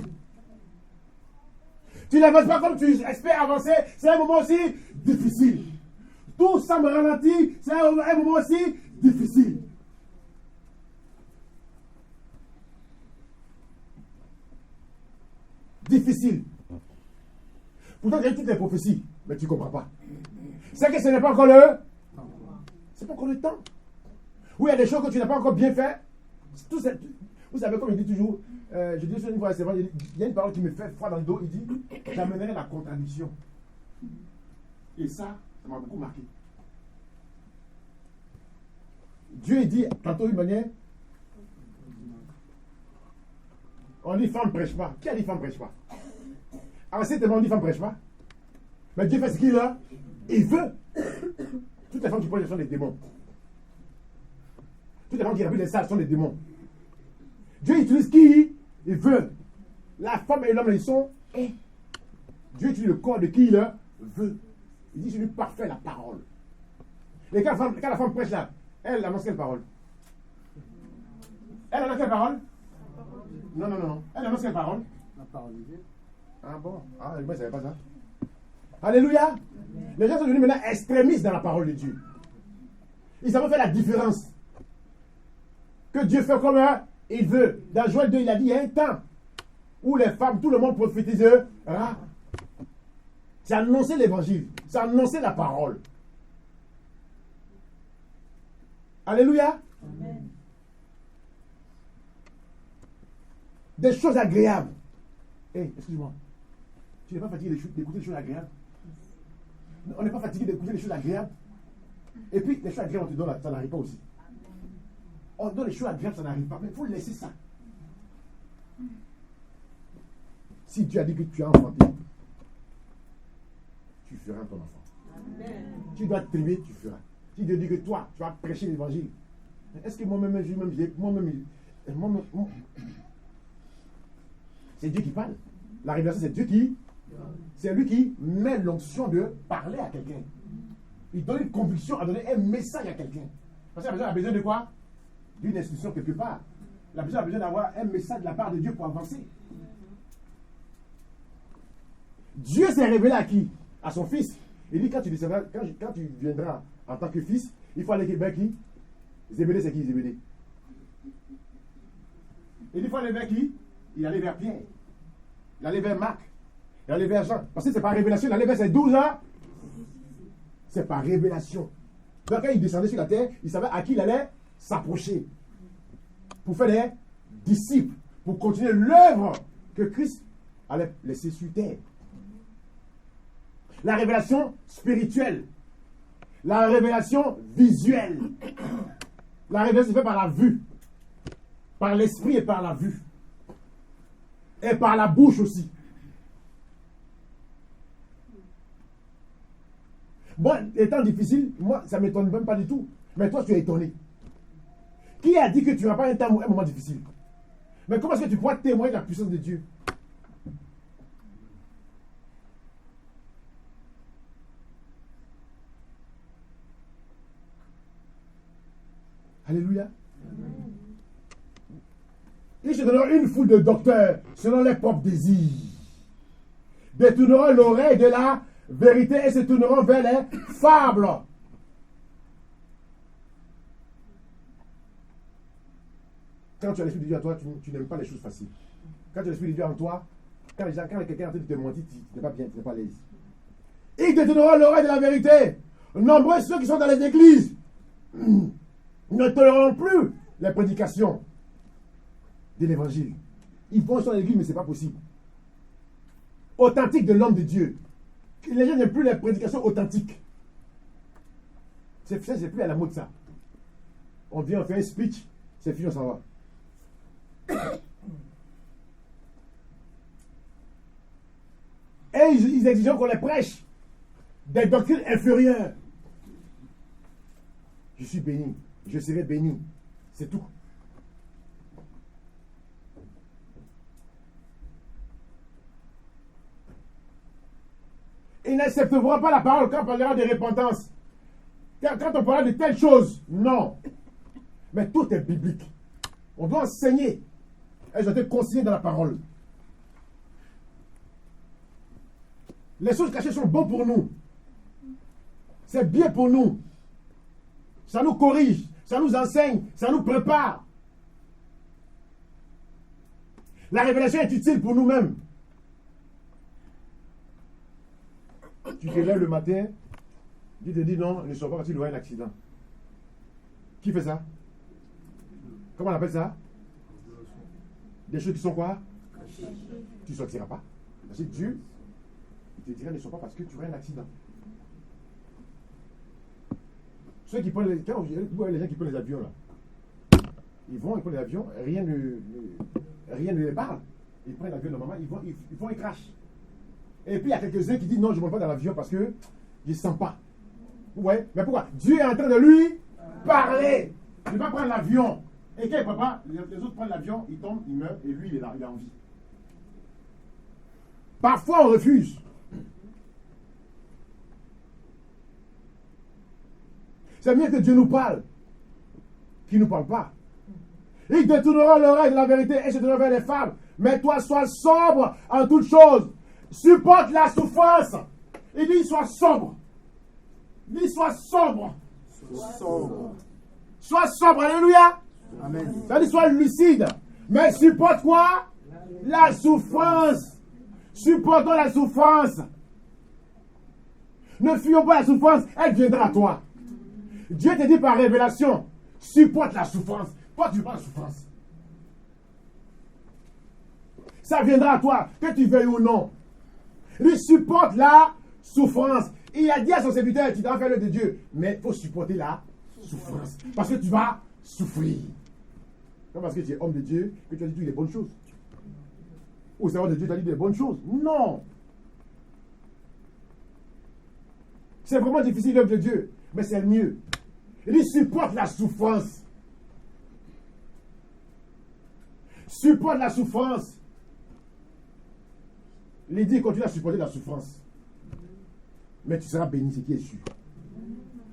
Tu n'avances pas comme tu espères avancer. C'est un moment aussi difficile. Tout ça me ralentit. C'est un moment aussi difficile. Difficile. Pourtant, il y a toutes les prophéties, mais tu ne comprends pas. C'est que ce n'est pas encore le... C'est pas encore le temps. Oui, il y a des choses que tu n'as pas encore bien fait. Vous savez, comme je dis toujours, je dis une fois, c'est vrai, il y a une parole qui me fait froid dans le dos, il dit, j'amènerai la contradiction. Et ça m'a beaucoup marqué. Dieu dit, tantôt une manière, on dit femme prêche pas. Qui a dit femme prêche pas? Alors c'est tellement on dit femme prêche pas. Mais Dieu fait ce qu'il a. Il veut. Toutes les femmes qui prêchent sont des démons. Toutes les femmes qui remplissent les salles sont des démons. Dieu utilise qui il veut. La femme et l'homme, ils sont. Dieu utilise le corps de qui il veut. Il dit, je lui parfait la parole. Et quand la femme prêche là, elle annonce quelle parole? Elle annonce quelle parole? Non. Elle annonce quelle parole? La parole de Dieu. Ah bon? Ah, moi je ne savais pas ça. Alléluia. Les gens sont devenus maintenant extrémistes dans la parole de Dieu. Ils savent faire la différence. Que Dieu fait comme il veut. Dans Joël 2, il a dit, il y a un temps où les femmes, tout le monde prophétisera. C'est annoncer l'évangile. C'est annoncer la parole. Alléluia. Amen. Des choses agréables. Excuse-moi. Tu n'es pas fatigué d'écouter des choses agréables? On n'est pas fatigué d'écouter des choses agréables? Et puis, les choses agréables, on te donne, ça n'arrive pas aussi. On te donne les choses agréables, ça n'arrive pas. Mais il faut laisser ça. Si Dieu a dit que tu as enfanté, tu feras ton enfant. Amen. Tu dois te trimer, tu feras. Si Dieu dit que toi, tu vas prêcher l'évangile. Est-ce que moi-même, c'est Dieu qui parle. La révélation, c'est Dieu qui... C'est lui qui met l'onction de parler à quelqu'un. Il donne une conviction à donner un message à quelqu'un. Parce que la personne a besoin de quoi? D'une instruction quelque part. La personne a besoin d'avoir un message de la part de Dieu pour avancer. Dieu s'est révélé à qui? À son fils. Il dit quand tu viendras en tant que fils, il faut aller avec qui? Zébédée, c'est qui Zébédée? Et il faut aller vers qui? Il allait vers Pierre. Il allait vers Marc. Il allait vers Jean. Parce que c'est par révélation. Il allait vers ses 12 ans. C'est par révélation. Donc quand il descendait sur la terre, il savait à qui il allait s'approcher. Pour faire des disciples. Pour continuer l'œuvre que Christ allait laisser sur terre. La révélation spirituelle. La révélation visuelle. La révélation se fait par la vue. Par l'esprit et par la vue. Et par la bouche aussi. Bon, étant difficile, moi, ça ne m'étonne même pas du tout. Mais toi, tu es étonné. Qui a dit que tu n'as pas un moment difficile? Mais comment est-ce que tu pourras témoigner de la puissance de Dieu? Alléluia. Ils se donneront une foule de docteurs selon leurs propres désirs. Détourneront l'oreille de la vérité et se tourneront vers les fables. Quand tu as l'Esprit de Dieu en toi, tu n'aimes pas les choses faciles. Quand tu as l'Esprit de Dieu en toi, quand quelqu'un est en train de te mentir, tu n'es pas bien, tu n'es pas à l'aise. Ils détourneront l'oreille de la vérité. Nombreux ceux qui sont dans les églises ne toléreront plus les prédications de l'évangile. Ils vont sur l'église, mais ce n'est pas possible. Authentique de l'homme de Dieu. Les gens n'aiment plus les prédications authentiques. C'est plus à la mode ça. On vient, on fait un speech, c'est fini, on s'en va. Et ils exigent qu'on les prêche des doctrines inférieures. Je suis béni, je serai béni. C'est tout. Ils n'accepteront pas la parole quand on parlera de repentance. Quand on parlera de telle chose, non. Mais tout est biblique. On doit enseigner. Elles ont été consignées dans la parole. Les choses cachées sont bonnes pour nous. C'est bien pour nous. Ça nous corrige, ça nous enseigne, ça nous prépare. La révélation est utile pour nous-mêmes. Tu te lèves le matin, Dieu te dit non, ne sois pas parti, il y aura un accident. Qui fait ça? Comment on appelle ça? Des choses qui sont quoi? Tu ne sortiras pas. Parce que Dieu, il te dira ne sois pas parce que tu auras un accident. Ceux qui prennent les gens qui prennent les avions là, ils prennent l'avion, rien ne les parle. Ils prennent l'avion normalement, ils font un crash. Et puis il y a quelques-uns qui disent non, je ne monte pas dans l'avion parce que je ne sens pas. Ouais, mais pourquoi? Dieu est en train de lui parler. Il va prendre l'avion. Et quand il ne prend pas, les autres prennent l'avion, ils tombent, ils meurent, et lui il est là, il a envie. Parfois on refuse. C'est mieux que Dieu nous parle, qu'il ne nous parle pas. Il détournera l'oreille de la vérité et se tournera vers les femmes. Mais toi, sois sobre en toutes choses. Supporte la souffrance. Il dit, sois sobre. Il dit, sois sobre. Sois sobre, alléluia. Amen. Ça dit, sois lucide. Mais supporte quoi? La souffrance. Supportons la souffrance. Ne fuyons pas la souffrance, elle viendra à toi. Dieu te dit par révélation, supporte la souffrance. Toi, tu veux pas la souffrance. Ça viendra à toi, que tu veuilles ou non. Il supporte la souffrance. Il a dit à son serviteur, tu dois faire l'œuvre de Dieu. Mais il faut supporter la souffrance. Parce que tu vas souffrir. Non parce que tu es homme de Dieu, que tu as dit toutes les bonnes choses. Ou c'est de Dieu, tu as dit des bonnes choses. Non. C'est vraiment difficile l'œuvre de Dieu. Mais c'est mieux. Il supporte la souffrance. Supporte la souffrance. Il dit continue à supporter la souffrance. Mais tu seras béni, ce qui est sûr.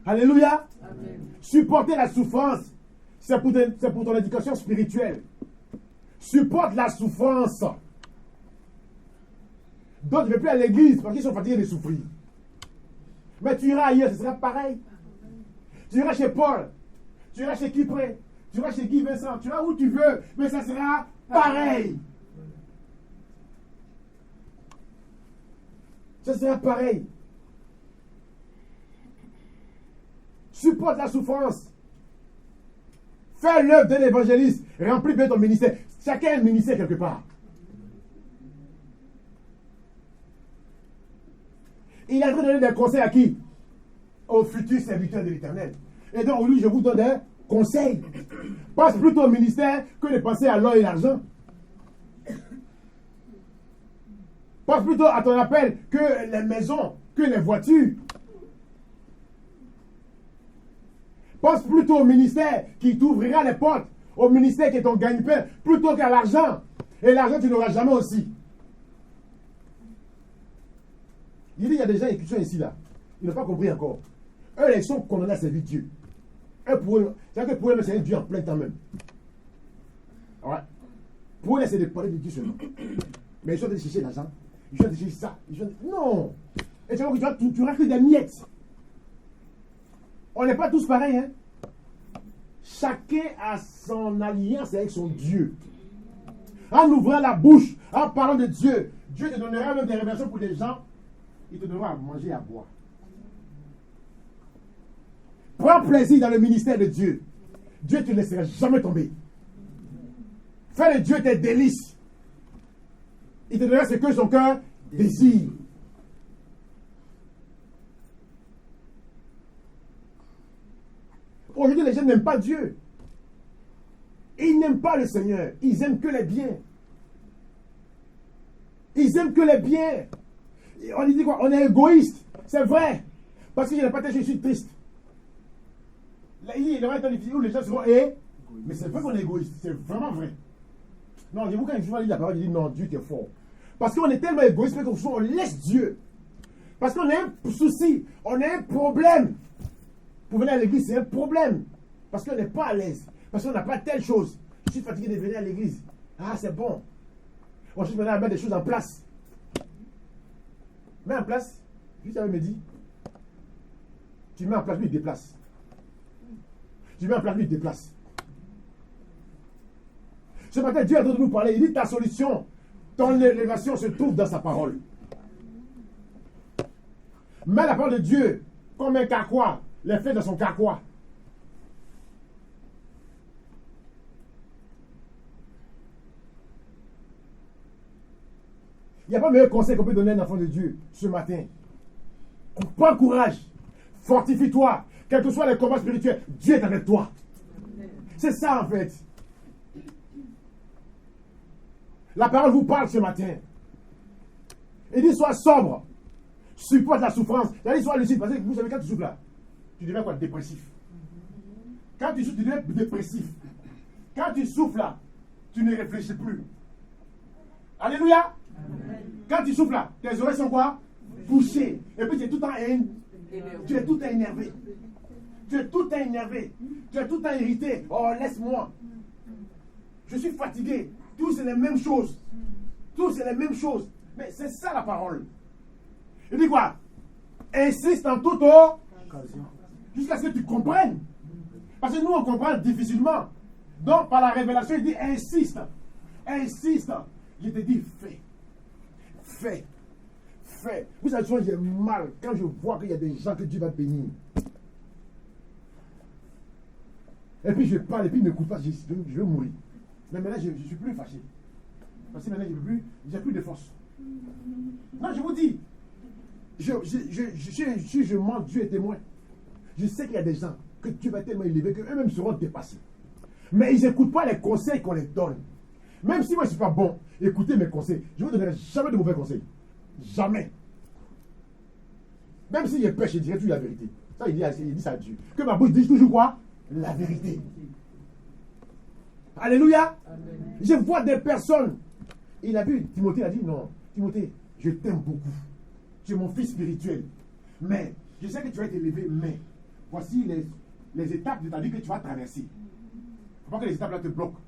Alléluia. Amen. Supporter la souffrance, c'est pour ton éducation spirituelle. Supporte la souffrance. D'autres ne veulent plus à l'église parce qu'ils sont fatigués de souffrir. Mais tu iras ailleurs, ce sera pareil. Tu iras chez Paul, tu iras chez Cyprien, tu iras chez Guy Vincent, tu iras où tu veux, mais ça sera pareil. Ce sera pareil. Supporte la souffrance. Fais l'œuvre d'un évangéliste. Remplis bien ton ministère. Chacun a un ministère quelque part. Il est en train de donner des conseils à qui? Aux futurs serviteurs de l'Éternel. Et donc, aujourd'hui, je vous donne des conseils. Passe plutôt au ministère que de penser à l'or et l'argent. Passe plutôt à ton appel que les maisons, que les voitures. Pense plutôt au ministère qui t'ouvrira les portes, au ministère qui est ton gagne-pain, plutôt qu'à l'argent. Et l'argent, tu n'auras jamais aussi. Il dit, il y a des gens qui sont ici, là. Ils n'ont pas compris encore. Eux, ils sont condamnés à servir Dieu. C'est-à-dire que pour eux, c'est un Dieu en plein temps même. Ouais. Pour eux, c'est de parler de Dieu seulement. Mais ils sont allés chercher l'argent. Ils sont allés chercher ça. Non. Et tu vois que tu auras que des miettes. On n'est pas tous pareils, hein. Chacun a son alliance avec son Dieu. En ouvrant la bouche, en parlant de Dieu, Dieu te donnera même des révélations pour des gens. Il te donnera à manger et à boire. Prends plaisir dans le ministère de Dieu. Dieu ne te laissera jamais tomber. Fais de Dieu tes délices. Il te donnera ce que son cœur désire. Aujourd'hui, les gens n'aiment pas Dieu. Ils n'aiment pas le Seigneur. Ils aiment que les biens. Ils aiment que les biens. On dit quoi? On est égoïste. C'est vrai. Parce que je n'ai pas je suis triste. Il y aura un temps difficile où les gens seront mais c'est vrai qu'on est égoïste. C'est vraiment vrai. Non, vous quand je vois la parole, je dis non, Dieu est fort. Parce qu'on est tellement égoïste qu'on laisse Dieu. Parce qu'on a un souci, on a un problème. Pour venir à l'église, c'est un problème. Parce qu'on n'est pas à l'aise. Parce qu'on n'a pas telle chose. Je suis fatigué de venir à l'église. Ah, c'est bon. On cherche maintenant à mettre des choses en place. Mets en place. Juste avec me dit. Tu mets en place, lui, il déplace. Tu mets en place, lui, il déplace. Ce matin, Dieu est en train de nous parler. Il dit ta solution, ton élévation se trouve dans sa parole. Mets la parole de Dieu comme un carquois. Les fait dans son carquois. Il n'y a pas meilleur conseil qu'on peut donner à un enfant de Dieu ce matin. Prends courage. Fortifie-toi. Quels que soient les combats spirituels, Dieu est avec toi. C'est ça en fait. La parole vous parle ce matin. Il dit sois sobre. Supporte la souffrance. Il dit sois lucide. Parce que vous savez quand tu souffles là, tu deviens quoi? Dépressif. Quand tu souffles, tu deviens dépressif. Quand tu souffles là, tu ne réfléchis plus. Alléluia. Amen. Quand tu souffles là, tes oreilles sont quoi? Bouchées. Et puis tu es tout le temps tu es tout le temps énervé. Tu es tout le temps énervé. Tu es tout le temps irrité. Oh, laisse-moi. Je suis fatigué. Tout c'est les mêmes choses. Tout c'est les mêmes choses. Mais c'est ça la parole. Il dit quoi? Insiste en toute occasion. Jusqu'à ce que tu comprennes. Parce que nous, on comprend difficilement. Donc, par la révélation, il dit insiste. Insiste. Je te dis fais. Fais. Fais. Vous savez, souvent, j'ai mal quand je vois qu'il y a des gens que Dieu va bénir. Et puis, je parle, et puis, il ne m'écoute pas. Je veux mourir. Mais maintenant, je ne suis plus fâché. Parce que maintenant, je n'ai plus de force. Non, je vous dis. Je mens, Dieu est témoin. Je sais qu'il y a des gens que Dieu va tellement élever qu'eux-mêmes seront dépassés. Mais ils n'écoutent pas les conseils qu'on les donne. Même si moi je ne suis pas bon, écoutez mes conseils. Je ne vous donnerai jamais de mauvais conseils. Jamais. Même si je pêche, je dirai toujours la vérité. Ça, il dit ça à Dieu. Que ma bouche dise toujours quoi? La vérité. Alléluia. Amen. Je vois des personnes. Il a vu, Timothée a dit non. Timothée, je t'aime beaucoup. Tu es mon fils spirituel. Mais, je sais que tu vas être élevé, mais voici les étapes de ta vie que tu vas traverser. Il ne faut pas que les étapes là te bloquent.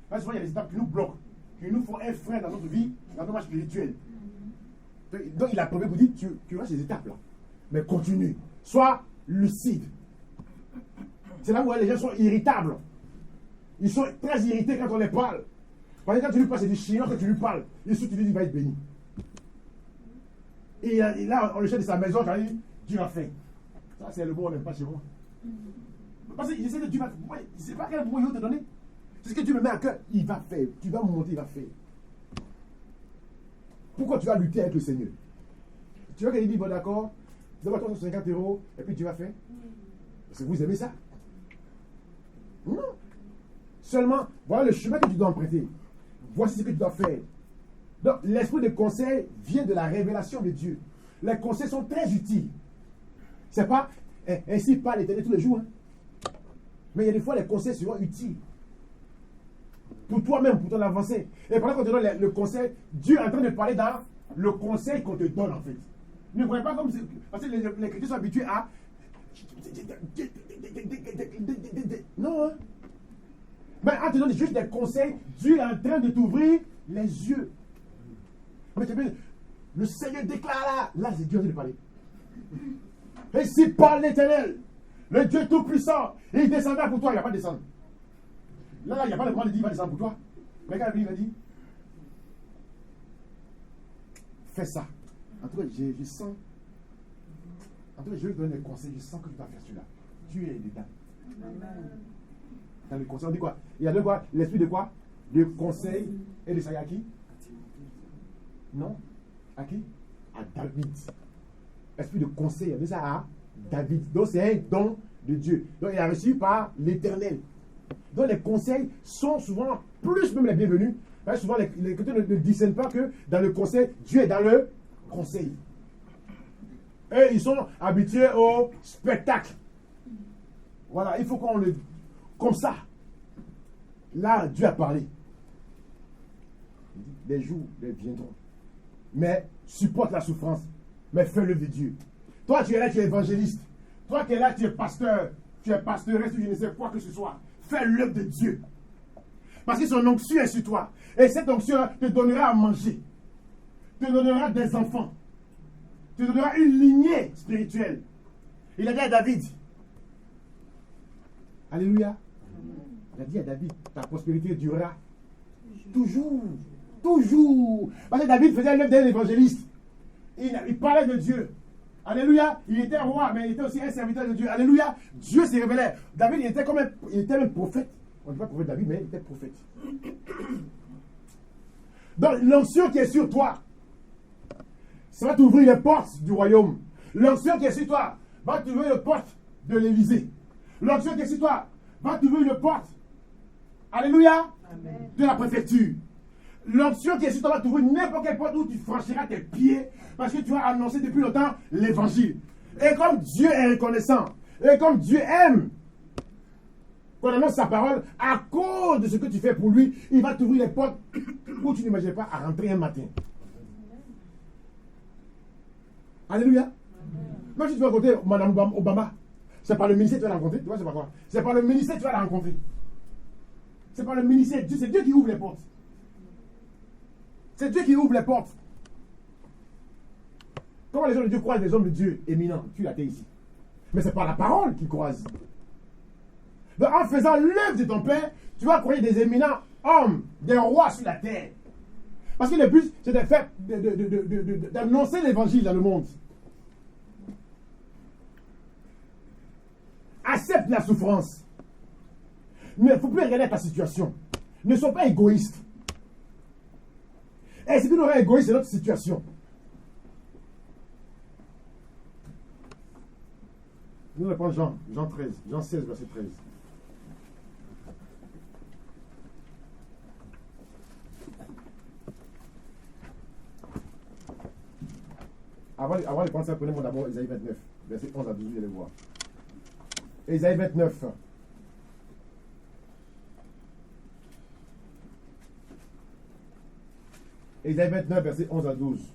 Parce que souvent, il y a des étapes qui nous bloquent, qui nous font un frein dans notre vie, dans notre marche spirituelle. Donc, il a promis pour dire, tu vois ces étapes là. Mais continue. Sois lucide. C'est là où les gens sont irritables. Ils sont très irrités quand on les parle. Parce que quand tu lui parles, c'est du chinois que tu lui parles. Et si tu lui dis, il va être béni. Et là, on le cherche de sa maison, quand il dit, Dieu a fait. Ça, c'est le mot on n'aime pas chez moi. Parce qu'il essaie de Dieu va faire. Ouais, il ne sait pas quel mot il va te donner. C'est ce que tu me mets à cœur. Il va faire. Tu vas monter, il va faire. Pourquoi tu vas lutter avec le Seigneur? Tu vois qu'il dit, bon d'accord, donne-moi 350 €, et puis tu vas faire. Parce que vous aimez ça? Non. Seulement, voilà le chemin que tu dois emprunter. Voici ce que tu dois faire. Donc, l'esprit de conseil vient de la révélation de Dieu. Les conseils sont très utiles. C'est pas ainsi parle l'Éternel tous les jours. Hein. Mais il y a des fois, les conseils seront utiles. Pour toi-même, pour ton avancée. Et pendant qu'on te donne le conseil, Dieu est en train de parler dans le conseil qu'on te donne, en fait. Ne voyez pas comme... Parce que les chrétiens sont habitués à... Non, hein. Mais en te donnant juste des conseils, Dieu est en train de t'ouvrir les yeux. Mais le Seigneur déclare là. Là, c'est Dieu qui parle. Et s'il parle l'Éternel, le Dieu Tout-Puissant, il descendra pour toi, il ne va pas descendre. Là, il n'y a pas le droit de dire il va descendre pour toi. Mais quand il va dire, fais ça. En tout cas, je sens. En tout cas, je vais te donner des conseils, je sens que tu vas faire cela. Dieu est dedans. Dans le conseil, on dit quoi? Il y a de quoi? L'esprit de quoi? De conseil et de ça à qui? Non? À qui? À David. Esprit de conseil, il y a ça à David. Donc c'est un don de Dieu. Donc il a reçu par l'Éternel. Donc les conseils sont souvent plus même les bienvenus. Parce que souvent les chrétiens ne discernent pas que dans le conseil, Dieu est dans le conseil. Et ils sont habitués au spectacle. Voilà, il faut qu'on le... Comme ça. Là, Dieu a parlé. Les jours viendront. Mais supporte la souffrance. Mais fais-le de Dieu. Toi, tu es là, tu es évangéliste. Toi, tu es là, tu es pasteur. Tu es pasteur, tu ne sais quoi que ce soit. Fais l'œuvre de Dieu. Parce que son onction est sur toi. Et cette onction te donnera à manger. Te donnera des enfants. Te donnera une lignée spirituelle. Il a dit à David. Alléluia. Il a dit à David, ta prospérité durera toujours. Toujours. Parce que David faisait l'œuvre d'un évangéliste. Il parlait de Dieu. Alléluia. Il était roi, mais il était aussi un serviteur de Dieu. Alléluia. Dieu s'est révélé. David, il était même prophète. On ne dit pas prophète David, mais il était prophète. Donc, l'onction qui est sur toi, ça va t'ouvrir les portes du royaume. L'onction qui est sur toi va t'ouvrir les portes de l'Élysée. L'onction qui est sur toi va t'ouvrir les portes. Alléluia. Amen. De la préfecture. L'onction qui est sur toi va t'ouvrir n'importe quelle porte où tu franchiras tes pieds parce que tu as annoncé depuis longtemps l'évangile. Et comme Dieu est reconnaissant, et comme Dieu aime qu'on annonce sa parole, à cause de ce que tu fais pour lui, il va t'ouvrir les portes où tu n'imaginais pas à rentrer un matin. Alléluia. Moi, si tu vas rencontrer Mme Obama, c'est par le ministère que tu vas la rencontrer. Tu vois, c'est pas quoi? C'est par le ministère que tu vas la rencontrer. C'est par le ministère. C'est Dieu qui ouvre les portes. C'est Dieu qui ouvre les portes. Comment les gens de Dieu croisent des hommes de Dieu éminents? Tu l'as ici. Mais c'est par la parole qu'ils croisent. Donc, en faisant l'œuvre de ton Père, tu vas croiser des éminents hommes, des rois sur la terre. Parce que le but, c'est de faire, d'annoncer l'évangile dans le monde. Accepte la souffrance. Il ne faut plus regarder ta situation. Ne sois pas égoïste. Et si tu n'aurais égoïste, c'est notre situation. Nous allons prendre Jean 13, Jean 16, verset 13. Avant de prendre ça, prenez-moi d'abord Isaïe 29, verset 11 à 12, vous allez voir. Isaïe 29. Isaïe 29, verset 11 à 12.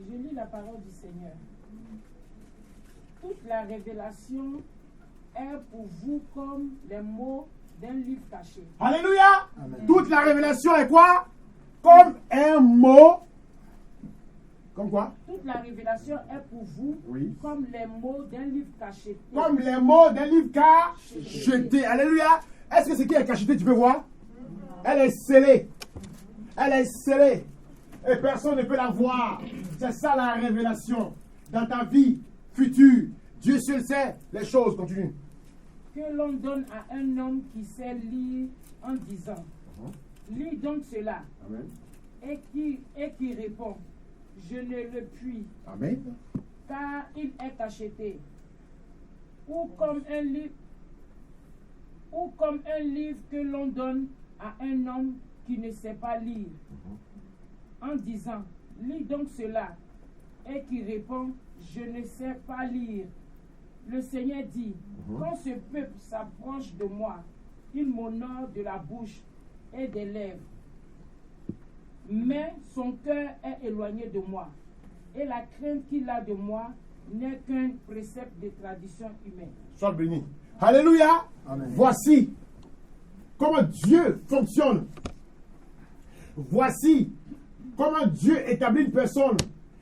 Je lis la parole du Seigneur. toute la révélation est pour vous comme les mots d'un livre caché. Alléluia. Amen. Toute la révélation est quoi? Comme un mot. Comme quoi? Toute la révélation est pour vous Oui. comme les mots d'un livre caché. Comme les mots d'un livre cacheté. Alléluia. Est-ce que ce qui est cacheté, tu peux voir? Elle est scellée. Elle est scellée. Et personne ne peut la voir. C'est ça la révélation. Dans ta vie future, Dieu seul sait les choses. Continue. Que l'on donne à un homme qui sait lire en disant, lis donc cela, Amen. et qui répond, je ne le puis, Amen. car il est cacheté. Ou comme un livre que l'on donne à un homme qui ne sait pas lire, en disant, lis donc cela, et qui répond, je ne sais pas lire. Le Seigneur dit, quand ce peuple s'approche de moi, il m'honore de la bouche et des lèvres, mais son cœur est éloigné de moi, et la crainte qu'il a de moi n'est qu'un précepte de tradition humaine. Sois béni. Alléluia. Amen. Voici comment Dieu fonctionne. Voici comment Dieu établit une personne.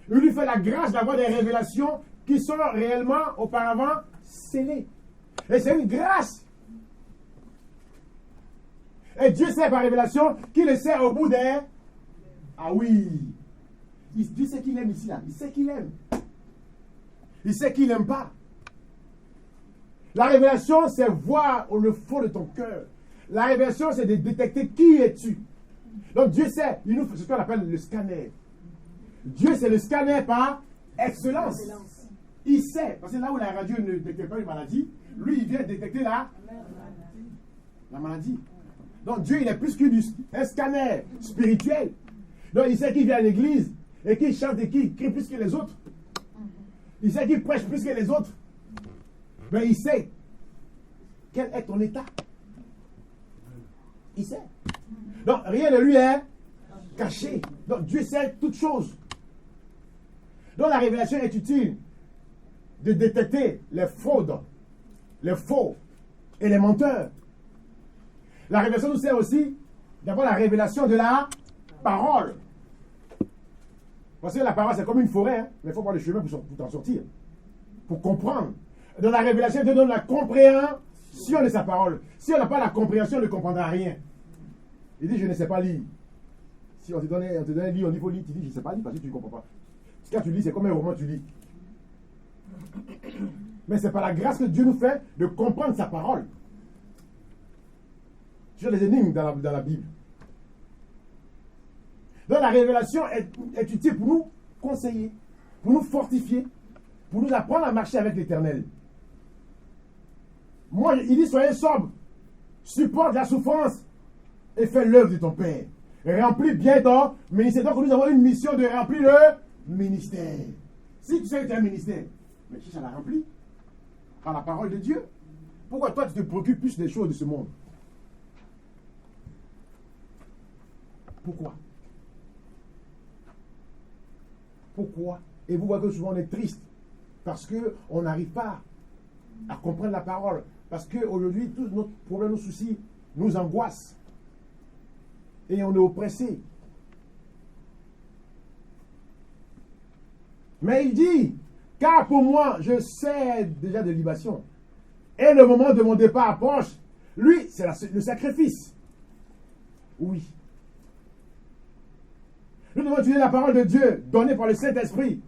Il lui fait la grâce d'avoir des révélations qui sont réellement auparavant scellées. Et c'est une grâce. Et Dieu sait par révélation qu'il le sait au bout des... Ah oui. Dieu sait qu'il aime ici, là. Il sait qu'il aime. Il sait qu'il n'aime pas. La révélation, c'est voir le fond de ton cœur. La révélation, c'est de détecter qui es-tu. Donc Dieu sait, il nous fait ce qu'on appelle le scanner. Dieu, c'est le scanner par excellence. Il sait, parce que là où la radio ne détecte pas une maladie, lui, il vient détecter la maladie. Donc Dieu, il est plus qu'un scanner spirituel. Donc il sait qui vient à l'église et qui chante et qui crie plus que les autres. Il sait qui prêche plus que les autres. Mais il sait quel est ton état. Il sait. Donc rien ne lui est caché. Donc Dieu sait toutes choses. Donc la révélation est utile de détecter les fraudes, les faux et les menteurs. La révélation nous sert aussi d'avoir la révélation de la parole. Parce que la parole, c'est comme une forêt, hein, mais il faut voir le chemin pour t'en sortir, pour comprendre. Dans la révélation, Dieu donne la compréhension de sa parole. Si on n'a pas la compréhension, on ne comprendra rien. Il dit, je ne sais pas lire. Si on te donne un livre, on dit, il faut lire, tu dis, je ne sais pas lire parce que tu ne comprends pas. Parce que quand tu lis, c'est comme un roman, tu lis. Mais c'est par la grâce que Dieu nous fait de comprendre sa parole. Sur les énigmes dans la Bible. Donc la révélation est utile pour nous conseiller, pour nous fortifier, pour nous apprendre à marcher avec l'Éternel. Moi, il dit, soyez sobre, supporte la souffrance et fais l'œuvre de ton Père. Remplis bien ton ministère. Donc nous avons une mission de remplir le ministère. Si tu sais que tu as un ministère, mais qui ça l'a rempli? Par la parole de Dieu. Pourquoi toi tu te préoccupes plus des choses de ce monde? Pourquoi? Pourquoi? Et vous voyez que souvent on est triste parce qu'on n'arrive pas à comprendre la parole. Parce qu'aujourd'hui, tous nos problèmes, nos soucis nous angoissent. Et on est oppressé. Mais il dit, car pour moi, je sais déjà de libation. Et le moment de mon départ approche. Lui, c'est le sacrifice. Oui. Nous devons utiliser la parole de Dieu donnée par le Saint-Esprit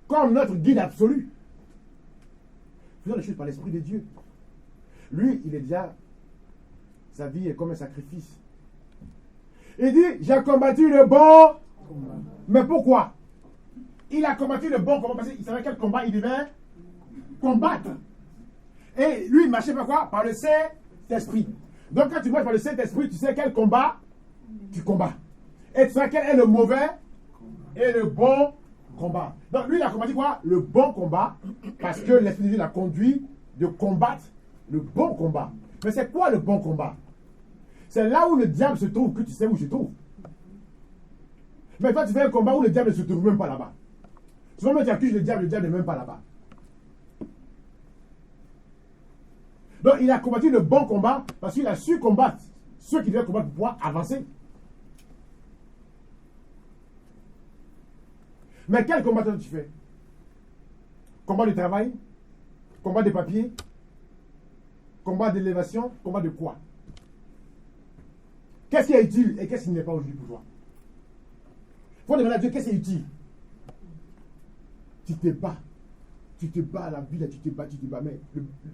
comme notre guide absolu. Faisons les choses par l'Esprit de Dieu. Lui, il est déjà, sa vie est comme un sacrifice. Il dit, j'ai combattu le bon combat. Mais pourquoi? Il a combattu le bon combat parce qu'il savait quel combat il devait combattre. Et lui, il marchait par quoi? Par le Saint-Esprit. Donc quand tu marches par le Saint-Esprit, tu sais quel combat tu combats. Et tu sais quel est le mauvais et le bon combat. Donc lui, il a combattu quoi? Le bon combat, parce que l'Esprit de Dieu l'a conduit de combattre le bon combat. Mais c'est quoi le bon combat? C'est là où le diable se trouve, que tu sais où se trouve. Mais toi, tu fais un combat où le diable ne se trouve même pas là-bas. Souvent, tu accuses le diable n'est même pas là-bas. Donc il a combattu le bon combat parce qu'il a su combattre ceux qui devaient combattre pour pouvoir avancer. Mais quel combat tu fais? Combat de travail? Combat de papier? Combat d'élévation? Combat de quoi? Qu'est-ce qui est utile et qu'est-ce qui n'est pas utile pour toi? Il faut demander à Dieu qu'est-ce qui est utile. Tu te bats. Tu te bats à la vie, là, tu te bats. Mais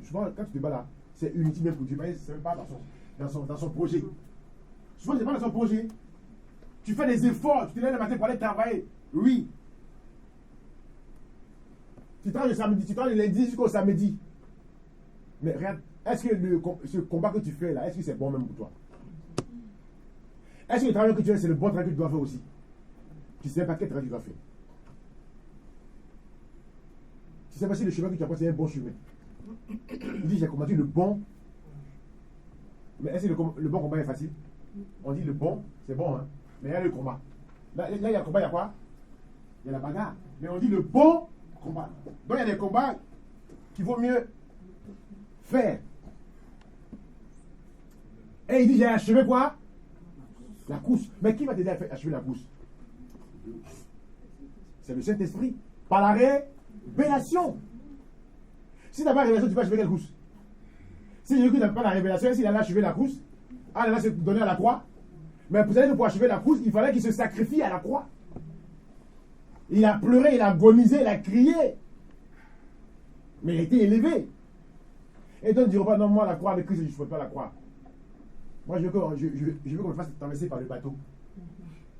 souvent, quand tu te bats là, c'est inutile même pour Dieu. C'est même pas dans son projet. Souvent, c'est pas dans son projet. Tu fais des efforts, tu te lèves le matin pour aller travailler. Oui. Tu travailles le samedi, tu travailles le lundi jusqu'au samedi. Mais regarde, est-ce que ce combat que tu fais là, est-ce que c'est bon même pour toi? Est-ce que le travail que tu fais, c'est le bon travail que tu dois faire aussi? Tu ne sais pas quel travail tu dois faire. Tu ne sais pas si le chemin que tu as pris, c'est un bon chemin. Il dit, j'ai combattu le bon. Mais est-ce que le bon combat est facile? On dit le bon, c'est bon, hein. Mais il y a le combat. Là, il y a le combat, il y a quoi? Il y a la bagarre. Mais on dit le bon combat. Donc il y a des combats qu'il vaut mieux faire. Et il dit, j'ai achevé quoi? La course. Mais qui va t'aider à achever la course? C'est le Saint-Esprit. Par la révélation. Si tu n'as pas la révélation, tu vas achever quelle course? Si Jésus n'a pas la révélation, s'il allait achever la course, il allait se donner à la croix. Mais pour achever la course, il fallait qu'il se sacrifie à la croix. Il a pleuré, il a agonisé, il a crié. Mais il a été élevé. Et donc, ne diront pas, non, moi, la croix de Christ, je ne souhaite pas la croix. Moi, je veux qu'on me fasse traverser par le bateau.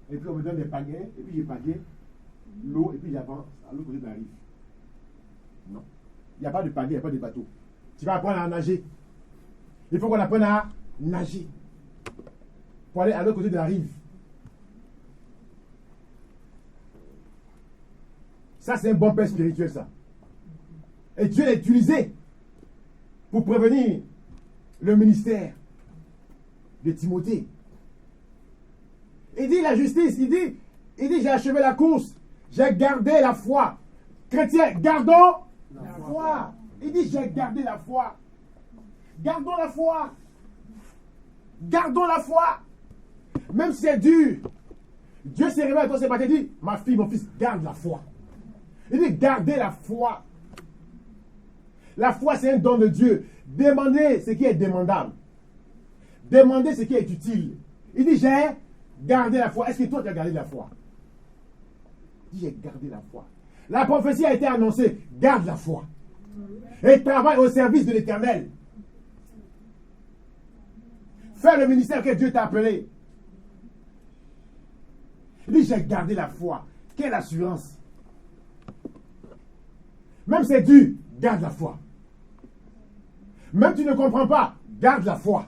Et puis, on me donne des pagaies, et puis j'ai pagaie, l'eau, et puis j'avance à l'autre côté de la rive. Non. Il n'y a pas de pagaie, il n'y a pas de bateau. Tu vas apprendre à nager. Il faut qu'on apprenne à nager. Pour aller à l'autre côté de la rive. Ça, c'est un bon père spirituel, ça. Et Dieu l'a utilisé pour prévenir le ministère de Timothée. Il dit la justice, il dit j'ai achevé la course, j'ai gardé la foi. Chrétien, gardons la foi. Il dit j'ai gardé la foi. Gardons la foi. Gardons la foi. Même si c'est dur, Dieu s'est révélé à toi ce matin et dit, ma fille, mon fils, garde la foi. Il dit gardez la foi. La foi, c'est un don de Dieu. Demandez ce qui est demandable. Demandez ce qui est utile. Il dit j'ai gardé la foi. Est-ce que toi tu as gardé la foi? Il dit j'ai gardé la foi. La prophétie a été annoncée. Garde la foi. Et travaille au service de l'Éternel. Fais le ministère que Dieu t'a appelé. Il dit j'ai gardé la foi. Quelle assurance. Même c'est dur, garde la foi. Même tu ne comprends pas, garde la foi.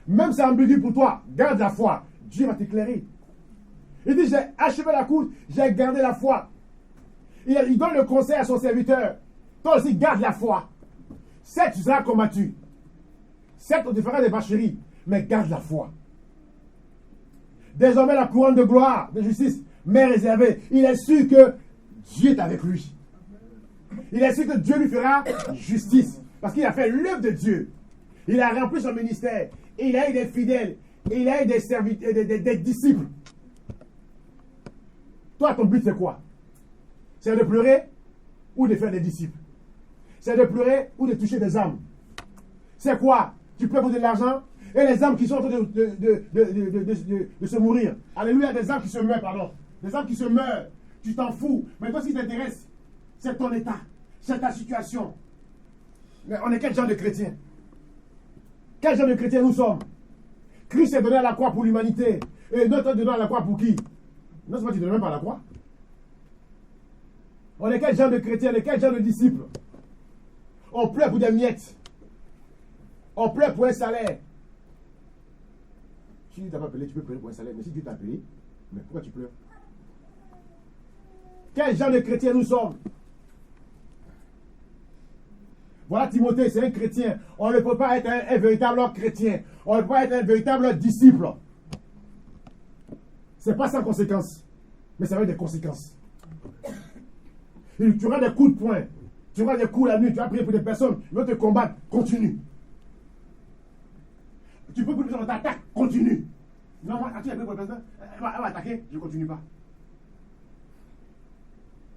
Même c'est ambigu pour toi, garde la foi. Dieu va t'éclairer. Il dit, j'ai achevé la course, j'ai gardé la foi. Il donne le conseil à son serviteur. Toi aussi, garde la foi. Certes, tu seras combattu. Certes, on te fera des vacheries, mais garde la foi. Désormais, la couronne de gloire, de justice, m'est réservée. Il est sûr que Dieu est avec lui. Il est sûr que Dieu lui fera justice. Parce qu'il a fait l'œuvre de Dieu. Il a rempli son ministère. Il a eu des fidèles. Il a eu des serviteurs, des disciples. Toi, ton but, c'est quoi? C'est de pleurer ou de faire des disciples? C'est de pleurer ou de toucher des âmes? C'est quoi? Tu pleures pour de l'argent et les âmes qui sont en train de se mourir. Alléluia, des âmes qui se meurent, pardon. Des âmes qui se meurent. Tu t'en fous. Mais toi, ce qui t'intéresse, c'est ton état. C'est ta situation. Mais on est quel genre de chrétien? Quel genre de chrétien nous sommes? Christ est donné à la croix pour l'humanité. Et notre est donné à la croix pour qui? Non, c'est pas tu ne donnes même pas à la croix. On est quel genre de chrétien? On est quel genre de disciples? On pleure pour des miettes. On pleure pour un salaire. Si Dieu t'a pas appelé, tu peux pleurer pour un salaire. Mais si Dieu t'a appelé, mais pourquoi tu pleures? Quel genre de chrétien nous sommes? Voilà, Timothée, c'est un chrétien. On ne peut pas être un véritable chrétien. On ne peut pas être un véritable disciple. C'est pas sans conséquence. Mais ça va être des conséquences. Tu auras des coups de poing. Tu auras des coups la nuit, tu vas prier pour des personnes, ils vont te combattre, continue. Tu peux pour une personne, on t'attaque, continue. Non, moi, as-tu prié pour une personne, elle va attaquer, je ne continue pas.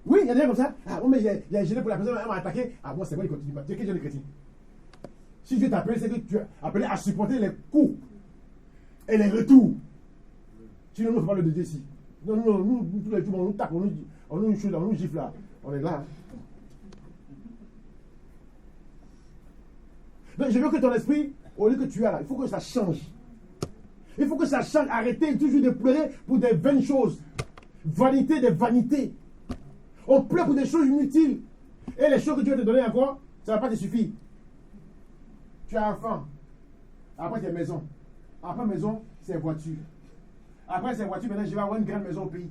Oui, il y a des gens comme ça. Ah, bon, mais j'ai gêné pour la personne, elle m'a attaqué. Ah, bon, c'est vrai, il continue pas. Tu es quel genre de chrétien? Si Dieu t'a appelé, c'est que tu es appelé à supporter les coups et les retours. Sinon, nous ne faisons pas le Dieu ici. Non, nous, tous les jours, on nous tape, on nous gifle là. On est là. Donc, je veux que ton esprit, au lieu que tu as là, il faut que ça change. Il faut que ça change. Arrêtez toujours de pleurer pour des vaines choses. Vanité des vanités. On pleure pour des choses inutiles. Et les choses que Dieu va te donner encore, ça ne va pas te suffire. Tu as un enfant. Après, c'est maison. Après, maison, c'est voiture. Après, c'est voiture. Maintenant, je vais avoir une grande maison au pays.